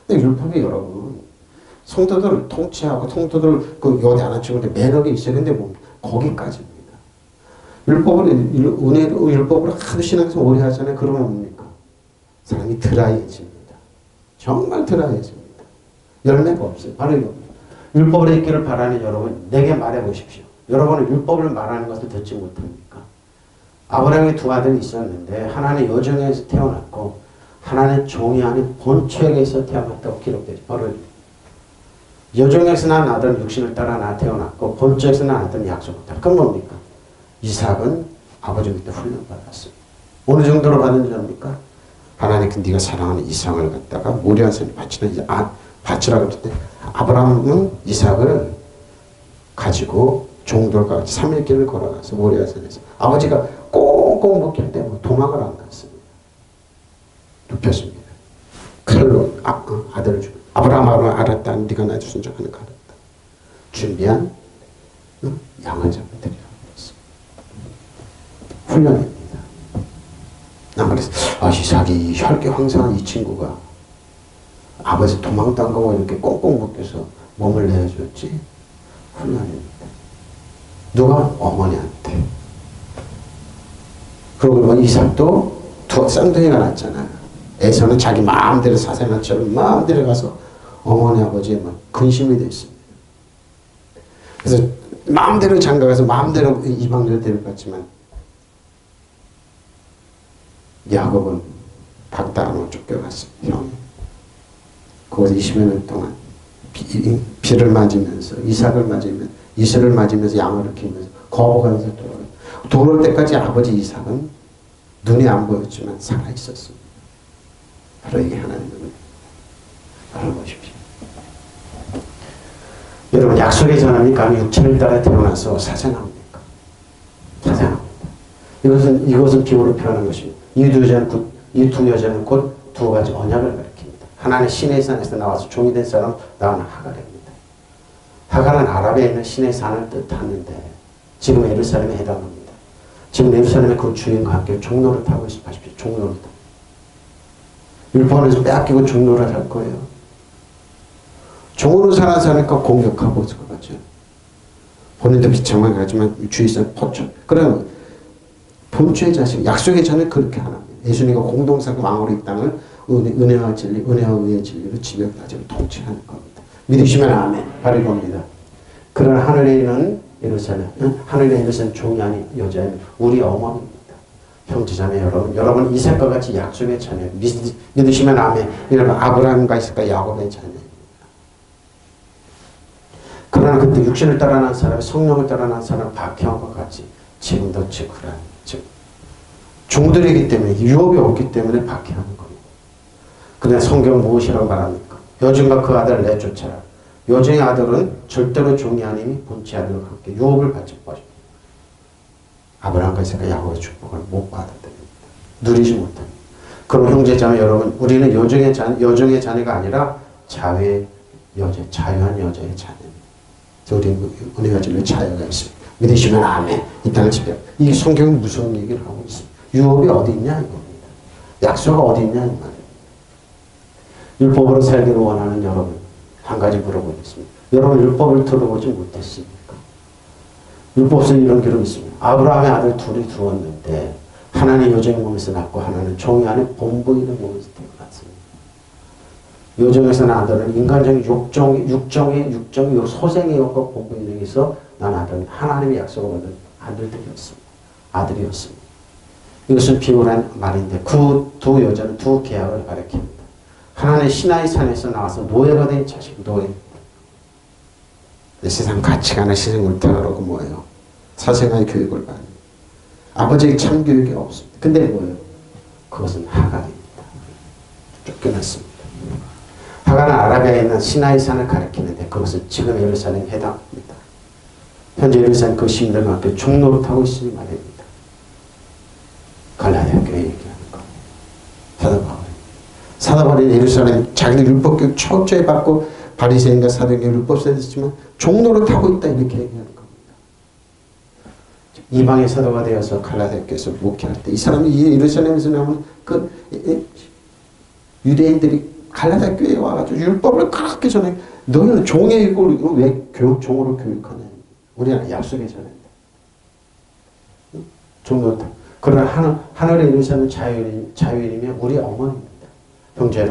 근데 율법이 여러분 성도들을 통치하고 성도들을 여대 하나 찍을 때 매력이 있어요. 근데 뭐 거기까지입니다. 율법으로 하도 신앙에서 오래 하잖아요. 그러면 뭡니까? 사람이 드라이해집니다. 정말 드라이해집니다. 열매가 없어요. 바로 이겁니다. 율법으로 있기를 바라는 여러분, 내게 말해보십시오. 여러분은 율법을 말하는 것을 듣지 못합니까? 아브라함의 두 아들이 있었는데 하나는 여정에서 태어났고 하나는 종이 아닌 본처에게서 태어났다고 기록되죠. 바로 여정에서 난 아들은 육신을 따라 태어났고 본처에서 난 아들은 약속을. 그건 뭡니까? 이삭은 아버지 밑에 훈련받았습니다. 어느 정도로 받은 자입니까? 하나님께 네가 사랑하는 이삭을 갖다가 모리아 산에 바치라고 했을 때 아브라함은 이삭을 가지고 종들과 같이 3일 길을 걸어가서 모리아 산에서 아버지가 꽁꽁 묶일 때 도망을 안 갔습니다. 눕혔습니다. 칼로 아들을 주고 아브라함은 알았다. 네가 나의 순종하는 거 알았다. 준비한 양을 잡아드리라고 했습니다. 훈련입니다. 난 그래서 이삭이 혈기 황성한 이 친구가 아버지 도망 딴 거고 이렇게 꽁꽁 묶여서 몸을 내어줬지. 훈련입니다. 누가? 어머니한테. 그러고 이삭도 쌍둥이가 났잖아요. 에서는 자기 마음대로 사생아처럼 마음대로 가서 어머니 아버지의 근심이 됐습니다. 그래서 마음대로 장가가서 마음대로 이방인을 데려갔지만 야곱은 박다하로 쫓겨갔습니다. 형이. 거기서 20여 년 동안 비를 맞으면서 이삭을 맞으면서 양을 키우면서 거부하면서 돌아올 때까지 아버지 이삭은 눈이 안 보였지만 살아있었습니다. 바로 이게 하나님의 은혜. 알아보십시오. 여러분 약속의 전합니까? 육체를 따라 태어나서 사생합니까? 사생합니다. 이것은 비유로 표현한 것입니다. 이 두 여자는 곧 두 가지 언약을 가리킵니다. 하나는 시내 산에서 나와서 종이 된 사람, 나는 하갈입니다. 하갈은 아랍에 있는 시내 산을 뜻하는데 지금 예루살렘에 해당합니다. 지금 예루살렘의 그 주인과 함께 종로를 타고 있습니다. 종로를 타고. 율법원에서 빼앗기고 종로를 할 거예요. 종으로 살아서니까 공격하고 있을 것 같죠. 본인도 비참하게 하지만 주위에서 포천. 그럼 본주의 자식, 약속의 자는 그렇게 하나. 예수님과 공동상 왕으로 이 땅을 은혜와 진리, 은혜와 의의 진리로 지배까지 통치하는 겁니다. 믿으시면 아멘. 바로 이겁니다. 그런 하늘에 있는 예루살렘, 하늘에 예루살렘 종이 아닌 여자는 우리 어머니입니다. 형제자매 여러분 이삭과 같이 약속의 자녀 믿으시면 아멘. 여러분 아브라함과 이삭과 야곱의 자녀입니다. 그러나 그때 육신을 따라 난 사람, 성령을 따라 난 사람 박해함과 같이 지금도 지구란 종들이기 때문에 유업이 없기 때문에 박해하는 겁니다. 그런데 성경은 무엇이라고 말합니까? 여종과 그 아들을 내쫓아라. 여종의 아들은 절대로 종이 아님이 본체 아들과 함께 유업을 받지 못합니다. 아브라함과 이삭과 야곱의 축복을 못 받았답니다. 누리지 못합니다. 그럼 형제자매 여러분, 우리는 여종의 자녀가 아니라 자유한 여자의 자녀입니다. 우리는 은혜와 진리의 자유가 있습니다. 믿으시면 아멘. 이 땅을 지배. 이 성경은 무서운 얘기를 하고 있습니다. 유업이 어디 있냐 이겁니다. 약속이 어디 있냐 이 말이에요. 율법으로 살기를 원하는 여러분, 한 가지 물어보겠습니다. 여러분 율법을 들어보지 못했습니까? 율법서에 이런 기록이 있습니다. 아브라함의 아들 둘이 두었는데 하나는 여종의 몸에서 낳고 하나는 종이 안에 본보이는 몸에서 태어났습니다. 여종에서 난 아들은 인간적인 육정의 소생의 것과 본보이는 것에서 난 아들은 하나님의 약속을 받은 아들이었습니다. 이것은 비유한 말인데 그 두 여자는 두 계약을 가리킵니다. 하나는 시나이 산에서 나와서 노예가 된 자식, 세상 가치관을 세상을 따라가고 뭐예요? 사생아의 교육을 받는. 아버지의 참교육이 없습니다. 근데 뭐예요? 그것은 하갈입니다. 쫓겨났습니다. 하갈은 아라비아에 있는 시나이 산을 가리키는데 그것은 지금 예루살렘에 해당합니다. 현재 예루살렘 그 시민들과 함께 종로를 타고 있으니 말입니다. 갈라디아 교회 얘기하는 거. 사도 바울이 예루살렘 자기들 율법교육 철저히 받고 바리새인과 사도에게 율법서에 있지만 종로를 타고 있다 이렇게 얘기하는 겁니다. 이방의 사도가 되어서 갈라디아 교회에서 목회할 때 이 사람이 예루살렘에서 나오는 그 유대인들이 갈라디아 교회에 와가지고 율법을 그렇게 전해. 너희는 종의 일을 왜 종으로 교육하냐. 우리는 약속의 자녀입니다. 종로 타. 그러나 하늘에 예루살렘 자유인이면 우리 어머니입니다. 형제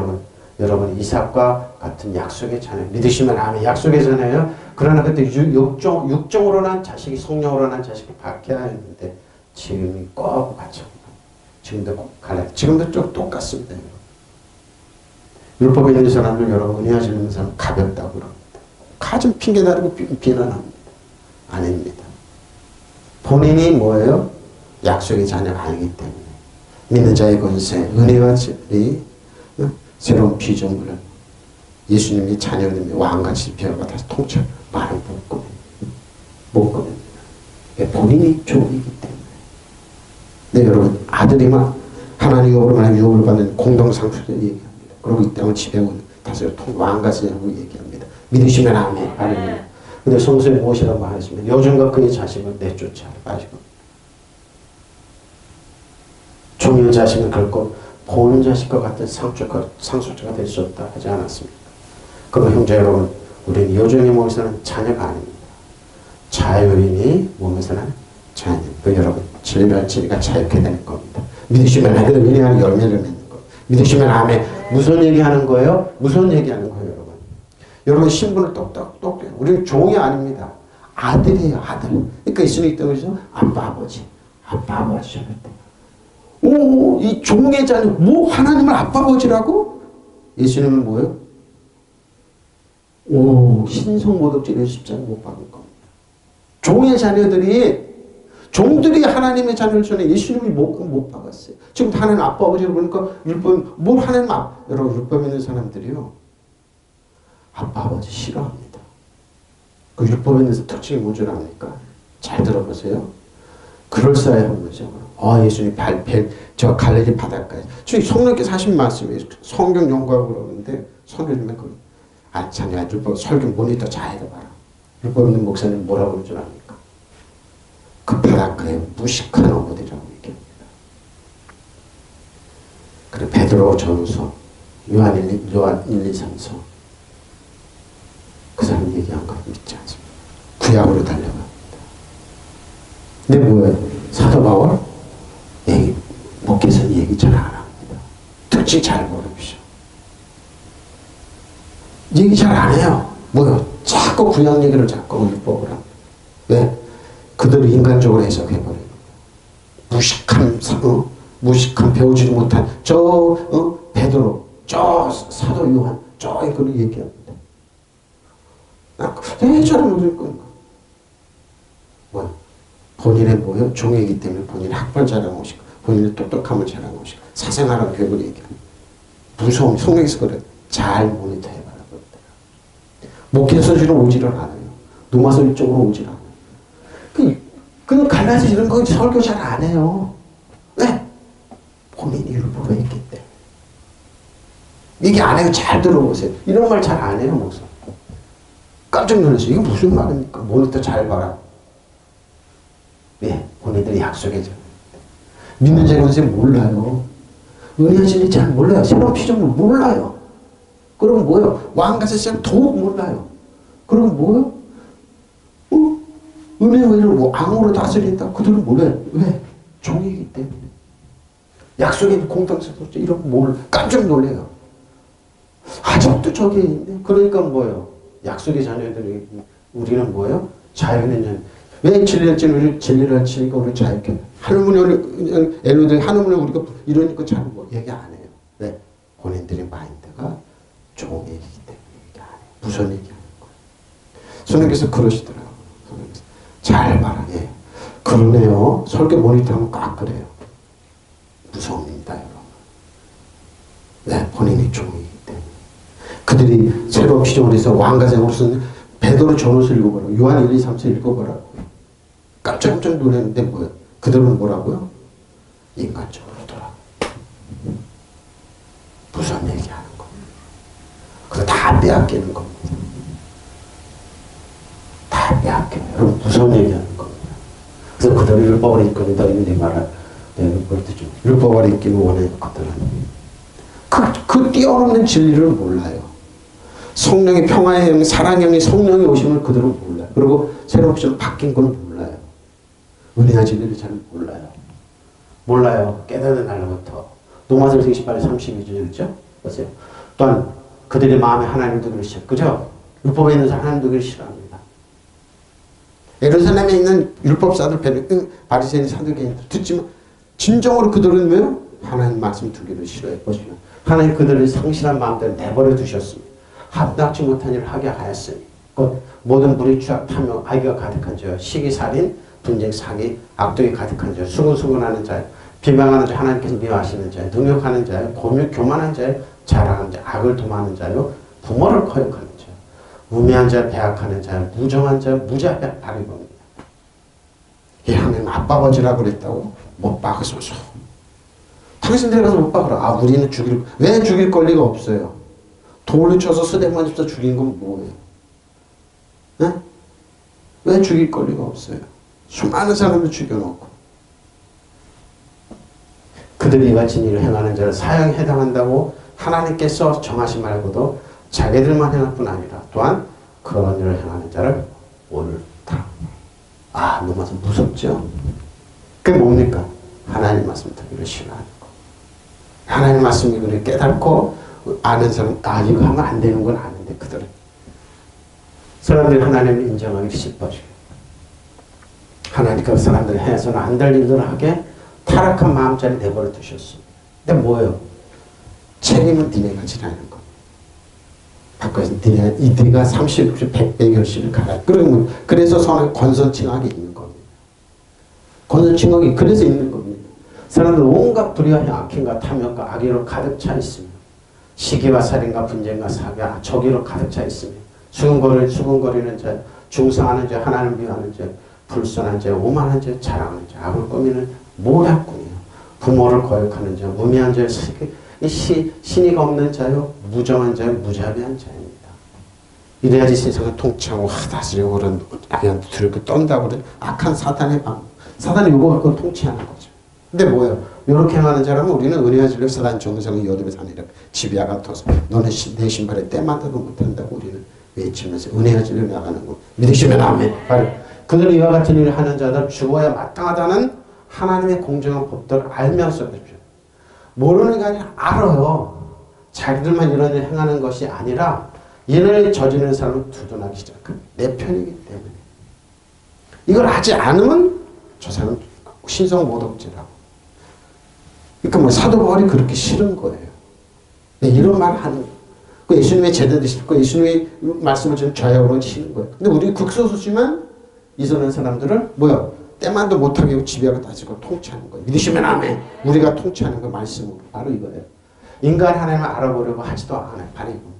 여러분 이삭과 같은 약속의 자녀 믿으시면 아멘. 약속의 자녀예요. 그러나 그때 육정으로 난 자식이 성령으로 난 자식이 박해하였는데 지금이 꼭 같이 지금도 똑같습니다. 율법에 있는 사람들 여러분 은혜하지 않는 사람 가볍다고 그럽니다. 가진 핑계 다르고 비난합니다. 아닙니다. 본인이 뭐예요? 약속의 자녀가 아니기 때문에 믿는 자의 권세, 은혜와 진리, 새로운 비전을 예수님이 자녀님이 왕같이 배워가 다시 통찰 말을 못 꺼냅니다. 본인이 종이기 때문에. 네, 여러분 아들이만 하나님 유업으로 만약 유업을 받는 공동상수를 얘기합니다. 그리고 이 땅을 지배하고 다시 왕같이 하고 얘기합니다. 믿으시면 아멘. 할렐루야. 근데 성서에 무엇이라고 말했습니까? 여종과 그의 자식을 내쫓아 빠지고 종의 자식은 결코 본 자식과 같은 상속자가 될 수 없다 하지 않았습니까? 그럼 형제 여러분, 우리는 여종의 몸에서는 자녀가 아닙니다. 자유인이 몸에서는 자녀. 그 여러분, 진리가 자유케 되는 겁니다. 믿으시면 아멘. 은혜하는 열매를 맺는 거. 믿으시면 아멘. 무슨 얘기하는 거예요? 무슨 얘기하는 거예요, 여러분? 여러분 신분을 똑똑해. 우리는 종이 아닙니다. 아들이에요, 아들. 그러니까 예수님이 떠오르죠? 아빠, 아버지. 아빠, 아버지. 오, 이 종의 자녀, 뭐 하나님을 아빠 아버지라고? 예수님은 뭐예요? 오, 신성모독죄를 십자가 못 박은 겁니다. 종의 종들이 하나님의 자녀를 전해 예수님이 못 박았어요. 지금 하나님 아빠 아버지를 보니까 율법, 뭘 하나님 여러분 율법 있는 사람들이요. 아빠 아버지 싫어합니다. 그 율법에 대해서 특징이 뭔지 압니까? 잘 들어보세요. 그럴싸해 한 거죠. 예수님 저 갈릴리 바닷가에. 저희 성령께서 하신 말씀이 성경 연구하고 그러는데 선생님은 자네가 율법 설교 모니터 잘 해봐라. 율법 있는 목사님 뭐라고 그럴 줄 압니까? 그 바닷가에 무식한 어부들이라고 얘기합니다. 그리고 베드로 전서, 요한 1, 2, 3서 그 사람 얘기한 거 믿지 않습니다. 구약으로 달려갑니다. 근데 뭐예요? 사도 바울 목회자는 얘기 잘 안 합니다. 특징 잘 모르십시오. 얘기 잘 안 해요. 뭐요? 자꾸 구약 얘기를 자꾸 율법을 합니다. 왜? 그들이 인간적으로 해석해버려요. 무식한 배우지도 못한 베드로, 저 사도 요한, 이거를 얘기합니다. 저는 모를 건가? 뭐야? 본인의 뭐요? 종이기 때문에 본인의 학벌 자랑하고 싶고, 본인의 똑똑함을 자랑하고 싶고, 사생활한 교육을 얘기합니다. 무서움, 성경에서 그래. 잘 모니터해봐라. 목회서지로 오지를 않아요. 노마서 이쪽으로 오지를 않아요. 그 갈라지 이런 거 설교 잘 안 해요. 왜? 본인이 율법에 있기 때문에. 얘기 안 해요. 잘 들어보세요. 이런 말 잘 안 해요, 목사. 깜짝 놀랐어요. 이거 무슨 말입니까? 모니터 잘 봐라. 왜? 본인들이 약속해줘요. 믿는 자는 선생님 몰라요. 은혜의 진리 잘 몰라요. 새로운 피조물 몰라요. 그럼 뭐예요? 왕가서 시작 더욱 몰라요. 그럼 뭐예요? 은혜의 뭐 왕으로 다스린다. 그들은 몰라요. 왜? 종이기 때문에. 약속에 공동체도 이런 거 깜짝 놀래요. 아직도 저게 있네. 그러니까 뭐예요? 약속의 자녀들이 우리는 뭐예요? 자유는 왜 진리를 할지니까 우리 자유케. 하나님을 엘로드 하나님을 우리가 이러니까 잘 얘기 안 해요. 왜? 본인들의 마인드가 종의 얘기기 때문에 얘기 안 해요. 무슨 얘기하는 거예요? 선생님께서 그러시더라고요. 잘 봐라. 예. 그러네요. 설교 모니터하면 꽉 그래요. 무서웁니다, 여러분. 네, 본인이 종이기 때문에. 그들이 새로운 피조물에서 왕가생으로서는 베드로 전후서 읽어보라고. 요한 1, 2, 3서 읽어보라고. 깜짝 놀랐는데 뭐예요? 그들은 뭐라고요? 인간적으로 돌아. 무슨 얘기하는 겁니다. 그거 다 빼앗기는 겁니다. 다 빼앗겨요. 여러분 무슨 얘기하는 겁니다. 그래서 그들은 율법을 입거든 너희들이 말할 율법을 입기는 원해요. 그들은 그 뛰어넘는 진리를 몰라요. 성령의 평화의 영, 사랑의 영이 성령이 오시면 그들은 몰라요. 그리고 새롭게 바뀐 걸 몰라요. 은혜의 진리를 잘 몰라요. 깨닫는 날로부터. 로마서 28장 32절이죠. 보세요. 또한 그들의 마음에 하나님 두기를 싫어. 그죠? 율법에 있는 하나님 두기를 싫어합니다. 예루살렘에 있는 율법사들, 바리새인 사두개인들 듣지만 진정으로 그들은 왜요? 하나님 말씀 두기를 싫어해. 보시면 하나님 그들의 상실한 마음대로 내버려 두셨습니다. 합당치 못한 일을 하게 하였으니 곧 모든 불의 추악 탐욕 악의가 가득한 자요 시기 살인 분쟁 사기 악독이 가득한 자요 수근수근하는 자요 비방하는 자 하나님께서 미워하시는 자요 능욕하는 자요 교만한 자요 자랑하는 자 악을 도모하는 자요 부모를 거역하는 자요 우매한 자요 배악하는 자요 무정한 자요 무자비한 바를 겁니다. 이 하나님 아빠 버지라고 그랬다고 못 박으소서. 당신들이 가서 못 박으라. 우리는 왜 죽일 권리가 없어요? 돌을 쳐서 스데반 집사 죽인 건 뭐예요? 네? 왜 죽일 권리가 없어요? 수많은 사람을 죽여놓고 그들이 이같이 일을 행하는 자를 사형에 해당한다고 하나님께서 정하시 말고도 자기들만 행할 뿐 아니라 또한 그런 일을 행하는 자를 옳다. 너무 무섭죠? 그게 뭡니까? 하나님 말씀 듣기를 싫어하는 거. 하나님 말씀이 그래 깨닫고 아는 사람, 이거 하면 안 되는 건 아는데 그들은 사람들이 하나님을 인정하기 싶어져요. 하나님 그 사람들이 해서는 안 될 일들을 하게 타락한 마음자리 내버려 두셨습니다. 근데 뭐예요? 책임은 니네가 지라는 거. 바꿔서 니네가 30, 100배 열심히 가라. 그래서 선의 권선칭악이 있는 겁니다. 권선칭악이 그래서 있는 겁니다. 사람들 온갖 불의와 악행과 탐욕과 악의로 가득 차 있습니다. 시기와 살인과 분쟁과 사기와 저기로 가득 차 있으며 수근거리는 자, 중상하는 자, 하나님을 미워하는 자, 불순한 자, 오만한 자, 자랑하는 자, 악을 꾸미는 모략꾼이요. 부모를 거역하는 자, 무미한 자, 신의가 없는 자요, 무정한 자요, 무자비한 자입니다. 이래야지 세상을 통치하고 다스리고 그런 악한테 들고 떤다고 그래. 악한 사탄의 방. 사탄이 요거 갖고 통치하는 거죠. 근데 뭐예요? 요렇게 행하는 자라면 우리는 은혜와 진리로 사단 정상의 여덟의 산이라 지비와 같아서 너는 내 신발에 때만들도 못한다고 우리는 외치면서 은혜와 진리로 나가는 거. 믿으시면 아멘. 바로 그들은 이와 같은 일을 하는 자들 죽어야 마땅하다는 하나님의 공정한 법들을 알면서 그렇죠. 모르는 게 아니라 알아요. 자기들만 이런 일을 행하는 것이 아니라 이를 저지르는 사람은 두둔하기 시작합니다. 내 편이기 때문에. 이걸 하지 않으면 저 사람은 신성 모독죄라고. 그러니까 뭐 사도 바울이 그렇게 싫은 거예요. 이런 말을 하는 거예요. 그 예수님의 제자되실 거 예수님의 말씀을 좀 좌우로 치는 거예요. 근데 우리 극소수지만 이전의 사람들은 뭐야? 때만도 못하게 하고 지배하고 따지고 통치하는 거예요. 믿으시면 아멘. 우리가 통치하는 거 말씀으로 바로 이거예요. 인간 하나님을 알아보려고 하지도 않아요. 바로 이겁니다.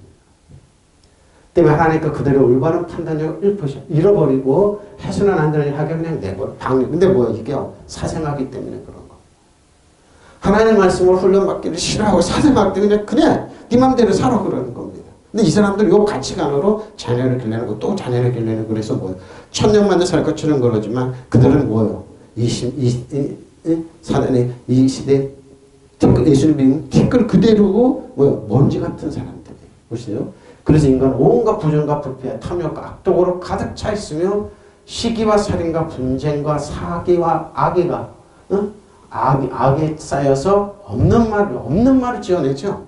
때문에 하나님과 그들의 올바른 판단력을 잃어버리고 해서는 안 되는 일 하게 그냥 내버려. 방류. 근데 뭐야? 이게 사생하기 때문에 그런 거. 하나님 말씀을 훈련받기를 싫어하고 사생하기 그냥 네 맘대로 살아 그러는 겁니다. 근데 이 사람들 요 가치관으로 자녀를 길러는 거, 또 자녀를 길러는 거, 그래서 뭐예요? 천년만에 살 것처럼 그러지만 그들은 뭐예요? 사단의 이 시대 예수님 믿는 티끌 그대로 뭐예요? 먼지 같은 사람들이에요. 보세요. 그래서 인간은 온갖 부정과 불패, 탐욕과 악독으로 가득 차 있으며 시기와 살인과 분쟁과 사기와 악의가 악에 쌓여서 없는 말을 지어내죠.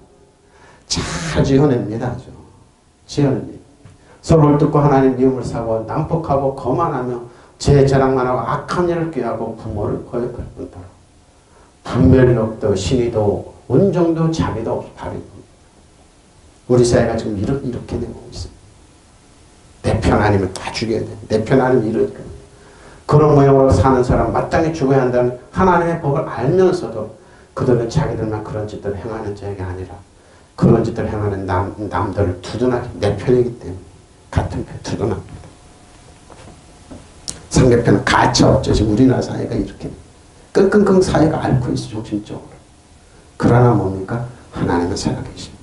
잘 지어냅니다. 아주. 지어냅니다. 서로를 뜯고 하나님 미움을 사고 난폭하고 거만하며 제 자랑만 하고 악한 일을 꾀하고 부모를 거역할 뿐더러 분별력도 신의도 온정도 자비도 없이 바르고 우리 사회가 지금 이렇게 되고 있습니다. 내 편 아니면 다 죽여야 돼. 내 편 아니면 이러니까. 그런 모양으로 사는 사람 마땅히 죽어야 한다는 하나님의 법을 알면서도 그들은 자기들만 그런 짓들을 행하는 자가 아니라 그런 짓들을 행하는 남들을 두둔하기 내 편이기 때문에 같은 편 두둔합니다. 상대편은 가차없죠. 지금 우리나라 사회가 이렇게 끙끙끙 사회가 앓고 있어 정신적으로. 그러나 뭡니까? 하나님은 살아계십니다.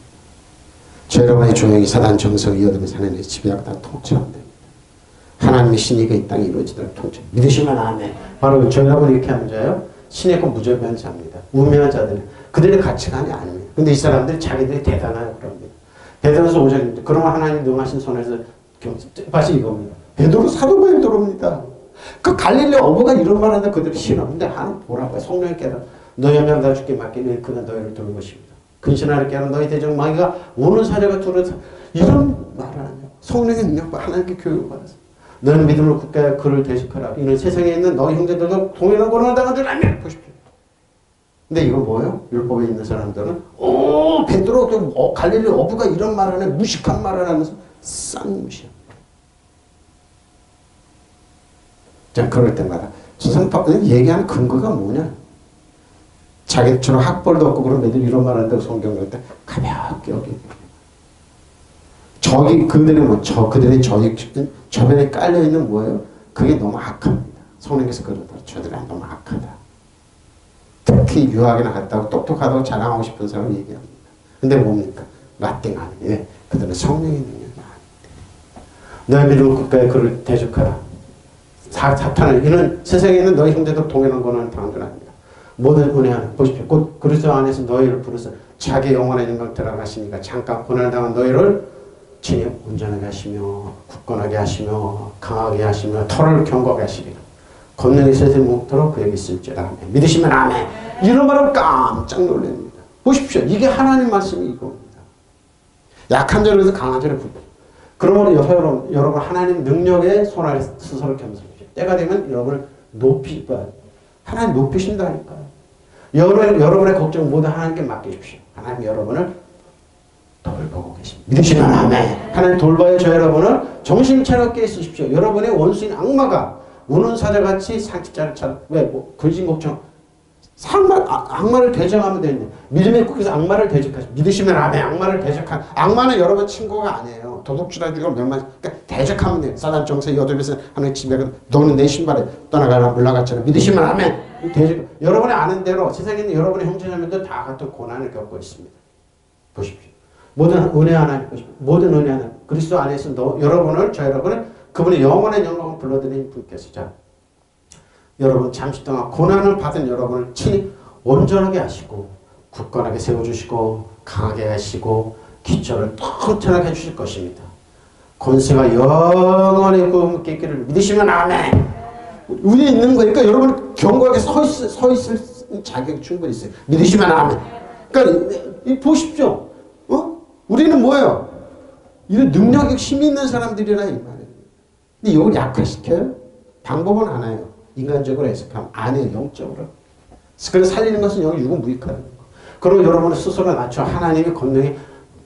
저 여러분의 조용히 사단 정성 이어들면 사는 지배하고 다 통치하면 됩니다. 하나님의 신의가 이 땅에 이루어지도록 통치. 믿으시면 아멘. 바로 저 여러분이 이렇게 하는 자예요. 신의 건 무죄한 자입니다. 우매한 자들은 그들의 가치관이 아닙니다. 근데 이 사람들이 자기들이 대단하다고 그럽니다. 베드로서 5장입니다. 그러면 하나님 능하신 손에서 뜻밭이 이겁니다. 베드로 사도 베드로입니다. 그 갈릴리 어부가 이런 말 하는데 그들이 싫어. 근데 하나님 보라고요. 성령이 깨달아. 너희 명을 다 죽게 맡기니 그는 너희를 두는 것입니다. 근신하를 깨는 너희 대적 마귀가 오는 사자가 두려서 이런 말을 하냐. 성령의 능력과 하나님께 교육을 받았어. 너는 믿음으로 굳게 그를 대적하라. 이는 세상에 있는 너희 형제들도 동일한 고난을 당한 줄 알면 보십시오. 근데 이거 뭐예요? 율법에 있는 사람들은 베드로 갈릴리 어부가 이런 말을 하네. 무식한 말을 하면서 쌍무시야. 자, 그럴 때마다 조상파는 얘기하는 근거가 뭐냐? 자기처럼 학벌도 없고 그런 애들이 이런 말 한다고 성경 볼 때 가볍게 여기게. 그들의 저변에 깔려있는 뭐예요? 그게 너무 악합니다. 성령께서 그러더라. 저들이 너무 악하다. 특히 유학에 나갔다고 똑똑하다고 자랑하고 싶은 사람을 얘기합니다. 근데 뭡니까? 라띵 아니에요. 그들은 성령의 능력이 안 돼. 너의 믿음을 굳게 그를 대적하라. 사탄을 이는 세상에 있는 너희 형제도 동일한 고난을 당한 줄 압니다. 모든 은혜하는 보십시오. 곧 그리스도 안에서 너희를 부르사 자기 영원한 영광 들어가시니까 잠깐 고난을 당한 너희를 친히 온전하게 하시며 굳건하게 하시며 강하게 하시며 털을 견고하게 하시리라. 권능이 세세 먹도록 그에게 있을지라. 믿으시면 아멘. 이런 말을 깜짝 놀랍니다. 보십시오. 이게 하나님 말씀이 이겁니다. 약한 자에서 강한 자를 부르. 그러므로 여러분 하나님 능력의 손아래 스스로 겸손하십시오. 때가 되면 여러분을 하나님 높이신다니까요. 여러분의 걱정 모두 하나님께 맡기십시오. 하나님 여러분을 돌보고 계십니다. 믿으시면 아멘. 하나님 돌봐요. 저 여러분을 정신 차렵게 있으십시오. 여러분의 원수인 악마가 우는 사자같이 상식자를 찾아 근심 걱정 악마를 대적하면 되는데 믿음의 국에서 악마를 대적하시 믿으시면 아멘. 악마를 대적한 악마는 여러분 친구가 아니에요. 도둑질하 죽이고 멸망 그러니까 대적하면 돼요. 사단 정세 여덟에서 하나님 집에 너는 내 신발에 떠나가라 물러갔잖아. 믿으시면 아멘. 대적. 여러분이 아는 대로 세상에 있는 여러분의 형제자매들 다 같은 고난을 겪고 있습니다. 보십시오. 모든 은혜 하나님 보십시오. 모든 은혜 하나님 그리스도 안에서 여러분을 저 여러분을 그분의 영원한 영광을 불러드린 분께서 자 여러분 잠시 동안 고난을 받은 여러분을 친히 온전하게 하시고 굳건하게 세워주시고 강하게 하시고 기초를 튼튼하게 해주실 것입니다. 권세가 영원히 그분께 있기를 믿으시면 아멘. 위에 있는 거니까 여러분 견고하게 서 있을 자격이 충분히 있어요. 믿으시면 아멘. 그러니까 보십시오. 우리는 뭐예요? 이런 능력이 힘이 있는 사람들이라 이 말이에요. 근데 이걸 약화시켜요? 방법은 하나예요. 인간적으로 해석하면 안 해요. 영적으로. 그래서 살리는 것은 여기 유구무익하는 거. 그리고 여러분을 스스로 낮춰 하나님의 권능이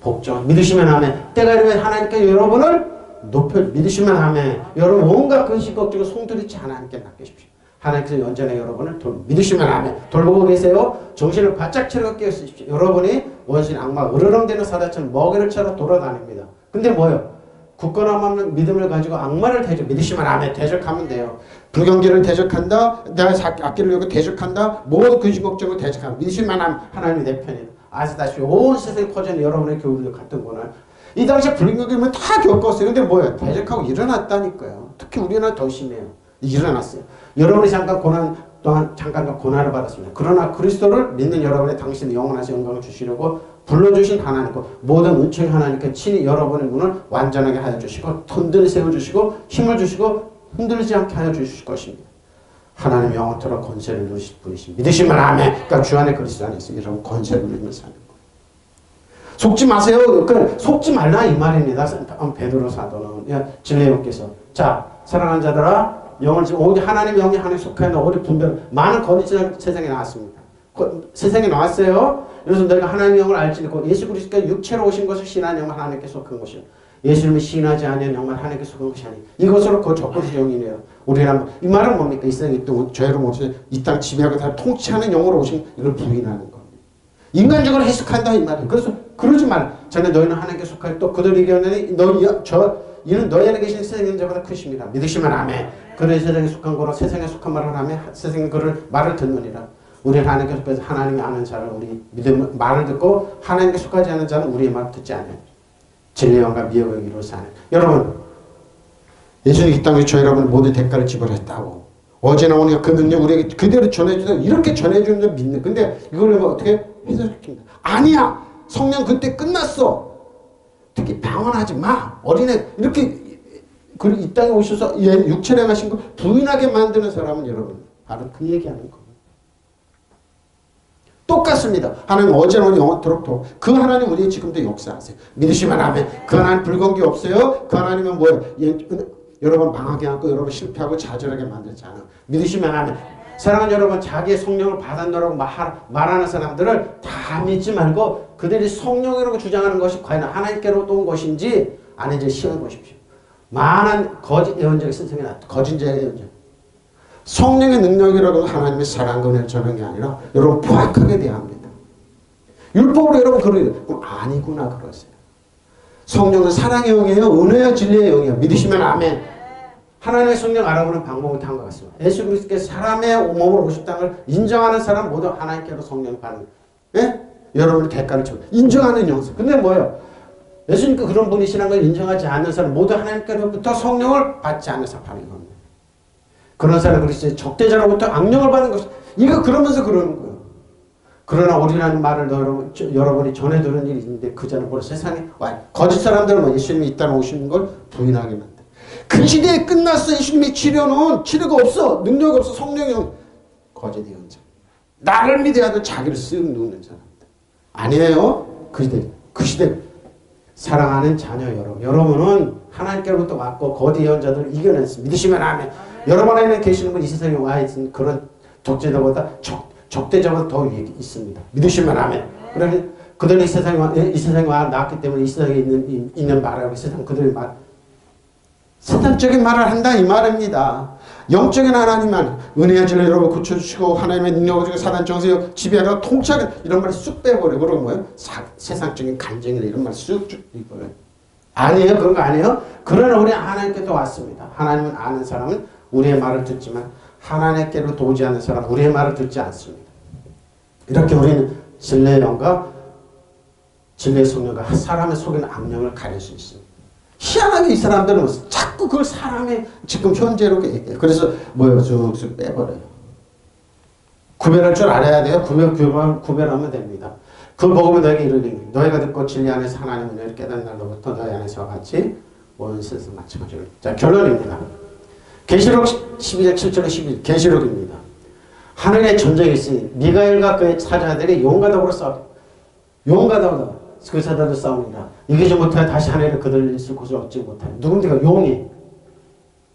복종. 믿으시면 하면 때가 이르면 하나님께 여러분을 높여 믿으시면 하면 여러분 온갖 근심 걱정을 송두리치 하나님께 맡기십시오. 하나님께서 언제나 여러분을 믿으시면 하면 돌보고 계세요. 정신을 바짝 차리고 깨우십시오. 여러분이 원신 악마 으르렁대는 사자처럼 먹이를 차러 돌아다닙니다. 근데 뭐예요? 굳건함 믿음을 가지고 악마를 믿으시면 아멘. 대적하면 돼요. 불경기를 대적한다. 내가 아끼를 위하고 대적한다. 모든 근심 걱정을 대적한다. 믿으시면 하나님이 내 편이다. 아시다시피 온 세상에 퍼지는 여러분의 교훈들 같은 거는 이 당시에 불경기면 다 겪었어요. 근데 뭐예요? 대적하고 일어났다니까요. 특히 우리는 더 심해요. 일어났어요. 여러분이 잠깐 고난 또한 잠깐 고난을 받았습니다. 그러나 그리스도를 믿는 여러분의 당신의 영원하신 영광을 주시려고 불러주신 하나님과 모든 은총의 하나님께 친히 여러분의 문을 완전하게 하여 주시고 튼튼히 세워주시고 힘을 주시고 흔들리지 않게 하여 주실 것입니다. 하나님 영원토록 권세를 누리실 분이십니다. 믿으시면 아멘. 그러니까 주 안에 그리스도 안에 있으면 여러분 권세를 누리면서 사는 거예요. 속지 마세요. 그러니까 속지 말라 이 말입니다. 베드로 사도는 진례원께서 자 사랑하는 자들아 영을 오직 하나님의 영이 하나님에 속하여 우리 분별 많은 거짓이 세상에 나왔습니다. 세상에 나왔어요. 그래서 너희가 하나님의 영을 알지 고 예수 그리스도가 육체로 오신 것을 신한 영은 하나님께 속한 것이요 예수님이 신하지 아니한 영만 하나님께 속한 것이 아니 이것으로 그 적그리스도 영이네요. 우리는 이 말은 뭡니까? 이 세상에 또 죄로 오신 이 땅 지배하고 다 통치하는 영으로 오신 이걸 부인하는 겁니다. 인간적으로 해석한다 이 말이에요. 그래서 그러지 말. 전에 너희는 하나님께 속하여 또 그들이 이겨내니 이는 너희 안에 계신 세상의 자보다 크십니다. 믿으시면 아멘. 그들의 세상에 속한 거로 세상에 속한 말을 하면 세상에 그를 말을 듣느니라. 우리는 하나님께 속해서 하나님이 아는 자를 우리 믿음 말을 듣고 하나님께 속하지 않은 자는 우리의 말을 듣지 않아요. 진리의 영과 미혹을 이루어 사는 여러분 예수님 이 땅에 저 여러분 모든 대가를 지불했다고 어제나 오늘 그 능력 우리에게 그대로 전해주는 이렇게 전해주는 줄 믿는 근데 이걸 어떻게 해석합니까? 아니야 성령 그때 끝났어. 특히 방언하지 마 어린애 이렇게 그리고 이 땅에 오셔서 육체를 행하신 걸 부인하게 만드는 사람은 여러분 바로 그 얘기하는 거예요. 똑같습니다. 하나님 어제나 오늘 영원토록 그 하나님 우리 지금도 역사하세요. 믿으시면 아멘. 그 하나님 불건기 없어요. 그 하나님은 뭐예요? 여러분 망하게 하고 여러분 실패하고 좌절하게 만들지 않아요. 믿으시면 아멘. 사랑하는 여러분 자기의 성령을 받았노라고 말하는 사람들을 다 믿지 말고 그들이 성령이라고 주장하는 것이 과연 하나님께로부터 온 것인지 아닌지 시험해 보십시오. 많은 거짓 예언자가 세상에 나왔다. 거짓자의 예언자. 성령의 능력이라고 하나님의 사랑과 은혜를 전하는 게 아니라 여러분 포악하게 대합니다. 율법으로 여러분 그럼 아니구나 그러세요. 성령은 사랑의 영이에요. 은혜와 진리의 영이에요. 믿으시면 아멘. 하나님의 성령 알아보는 방법은 다음과 같습니다. 예수 그리스도께서 사람의 몸으로 오셨다는 걸 인정하는 사람 모두 하나님께로 성령을 받는 예? 여러분의 대가를 쳐 인정하는 영성. 근데 뭐예요? 예수님께 그런 분이시라는 걸 인정하지 않는 사람 모두 하나님께로부터 성령을 받지 않는 사람 바로 이겁니다. 그런 사람 그리스도의 적대자로부터 악령을 받는 것이 이거 그러면서 그러는 거예요. 그러나 우리라는 말을 여러분이 전해 들은 일이 있는데 그 자는 바로 세상에 와요. 거짓 사람들은 예수님이 이 땅에 오시는 걸 부인하게 만든. 그 시대에 끝났어. 예수님이 치료가 없어. 능력이 없어. 성령이 거짓 예언자. 나를 믿어야 돼. 자기를 쓱 누는 사람들. 아니에요. 그 시대 사랑하는 자녀 여러분은 하나님께로부터 왔고 거짓 예언자들을 이겨냈습니다. 믿으시면 아멘. 여러분 안에 계시는 분 이 세상에 와 있는 그런 적대자보다 적대자보다 더 위에 있습니다. 믿으시면 아멘. 그러면 그들이 이 세상에 와 나왔기 때문에 이 세상에 있는 말하고 세상 그들의 말 세상적인 말을 한다 이 말입니다. 영적인 하나님만 은혜의 진리 여러분 고쳐주시고 하나님의 능력을 주고 사단 정세요 지배하고 통치하게 이런 말 쑥 빼버려. 그런 뭐예요? 세상적인 간증이나 이런 말 쑥쭉 빼버려요. 아니에요. 그런 거 아니에요. 그러나 우리 하나님께도 왔습니다. 하나님은 아는 사람은 우리의 말을 듣지만 하나님께로 도우지 않는 사람은 우리의 말을 듣지 않습니다. 이렇게 우리는 진리의 영과 진리의 성령과 사람의 속에 있는 악령을 가릴 수 있습니다. 희한하게 이 사람들은 자꾸 그걸 사람의 지금 현재로 얘기해요. 그래서 뭐예요? 쑥쑥 빼버려요. 구별할 줄 알아야 돼요. 구별하면 됩니다. 그걸 먹으면 너에게 이르리니 너희가 듣고 진리 안에서 하나님의 은혜를 깨닫는 날로부터 너희 안에서와 같이 모든 세상 마찬가지로. 자, 결론입니다. 계시록 12장 7절에 11 계시록입니다. 하늘에 전쟁이 있으니 미가엘과 그의 사자들이 용과 더불어 싸워. 용과 더불어 그 사자들 싸웁니다. 이기지 못하여 다시 하늘에 그들 있을 곳을 얻지 못하여. 누굽니까?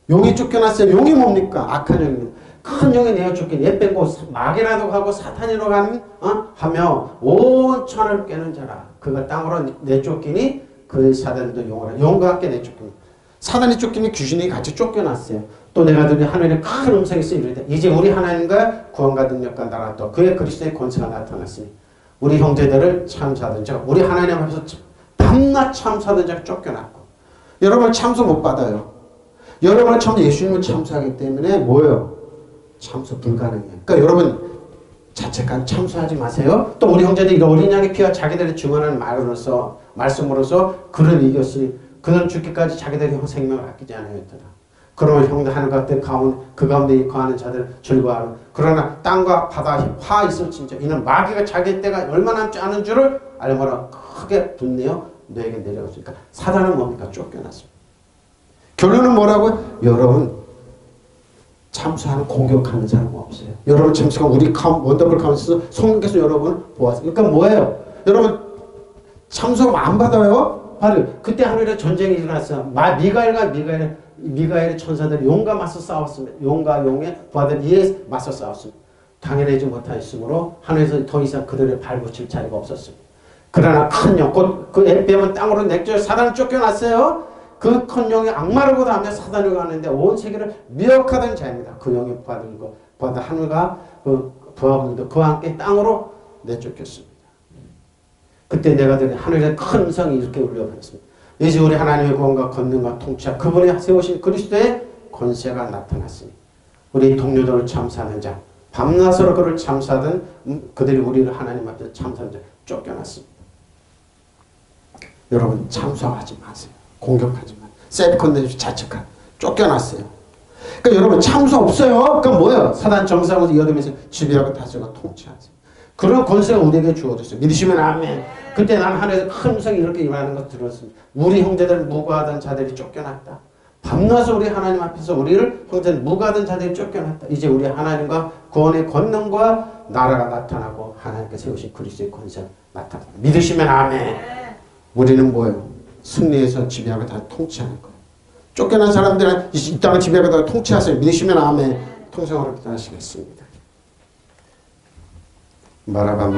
용이 쫓겨났어요. 용이 뭡니까? 악한 용입니다. 큰 용이 내어 쫓긴 옛 뺀고 마귀라도 하고 사탄이라고 하며 온 천을 깨는 자라. 그가 땅으로 내쫓기니 그의 사자들도 용을 용과 함께 내쫓깁니다. 사단이 쫓기니 귀신이 같이 쫓겨났어요. 또 내가 들은 하늘에 큰 음성이 있어 이르되 이제 우리 하나님과 구원과 능력과 나라 또 그의 그리스도의 권세가 나타났으니 우리 형제들을 참사하던 자 우리 하나님 앞에서 밤낮 참사하던 자가 쫓겨났고 여러분 참소 못 받아요. 여러분은 처음 예수님을 참소하기 때문에 뭐예요? 참소 불가능해요. 그러니까 여러분 자책한 참소하지 마세요. 또 우리 형제들이 어린 양의 피와 자기들이 증언하는 말씀으로서 그를 이겼으니 그는 죽기까지 자기들의 생명을 아끼지 않아요. 그러면 형들 하늘 같은 그 가운데 거하는 자들 즐거워하는 그러나 땅과 바다 화 있을진저 이는 마귀가 자기 때가 얼마 남지 않은 줄을 알므로 크게 분내어 너에게 내려갔으니까 사단은 뭡니까? 쫓겨났습니다. 결론은 뭐라고요? 여러분 참수하는 공격하는 사람은 없어요. 여러분 참수가 우리 원더블 카운트에서 성령께서 여러분 보았어요. 그러니까 뭐예요? 여러분 참수가 안 받아요? 바로 그때 하늘에 전쟁이 일어났어요. 미가엘의 천사들이 용과 맞서 싸웠습니다. 용과 용의 부하들이 이에 맞서 싸웠습니다. 당연하지 못하였으므로 하늘에서 더 이상 그들을 발붙일 자리가 없었습니다. 그러나 큰 영, 곧 그 에뱀은 땅으로 내쫓아 사단을 쫓겨났어요. 그 큰 영이 악마라고 하며 사단을 가는데 온 세계를 미혹하던 자입니다. 그 영의 부하들 하늘과 그 부하분들도 그와 함께 땅으로 내쫓겼습니다. 그때 내가 들은 하늘의 큰 음성이 이렇게 울려버렸습니다. 이제 우리 하나님의 구원과 권능과 통치와 그분이 세우신 그리스도의 권세가 나타났으니 우리 동료들을 참사하는 자 밤낮으로 그를 참사하던 그들이 우리를 하나님 앞에서 참사하는 자 쫓겨났습니다. 여러분 참소하지 마세요. 공격하지 마세요. 셀프컨덴 자책한 쫓겨났어요. 그러니까 여러분 참소 없어요. 그러니까 뭐예요? 사단 정상으로 이어되면서 지배하고 다스리고 통치하세요. 그런 권세가 우리에게 주어졌어요. 믿으시면 아멘. 그때 난 하늘에서 큰 음성이 이렇게 일어나는 것을 들었습니다. 우리 형제들 무고하던 자들이 쫓겨났다. 밤낮으로 우리 하나님 앞에서 우리를 형제들 무고하던 자들이 쫓겨났다. 이제 우리 하나님과 구원의 권능과 나라가 나타나고 하나님께 세우신 그리스도의 권세가 나타납니다. 믿으시면 아멘. 우리는 뭐예요? 승리해서 지배하고 다 통치하는 거예요. 쫓겨난 사람들은 이 땅을 지배하고 다 통치하세요. 믿으시면 아멘. 통성으로 기도하시겠습니다. 마라밤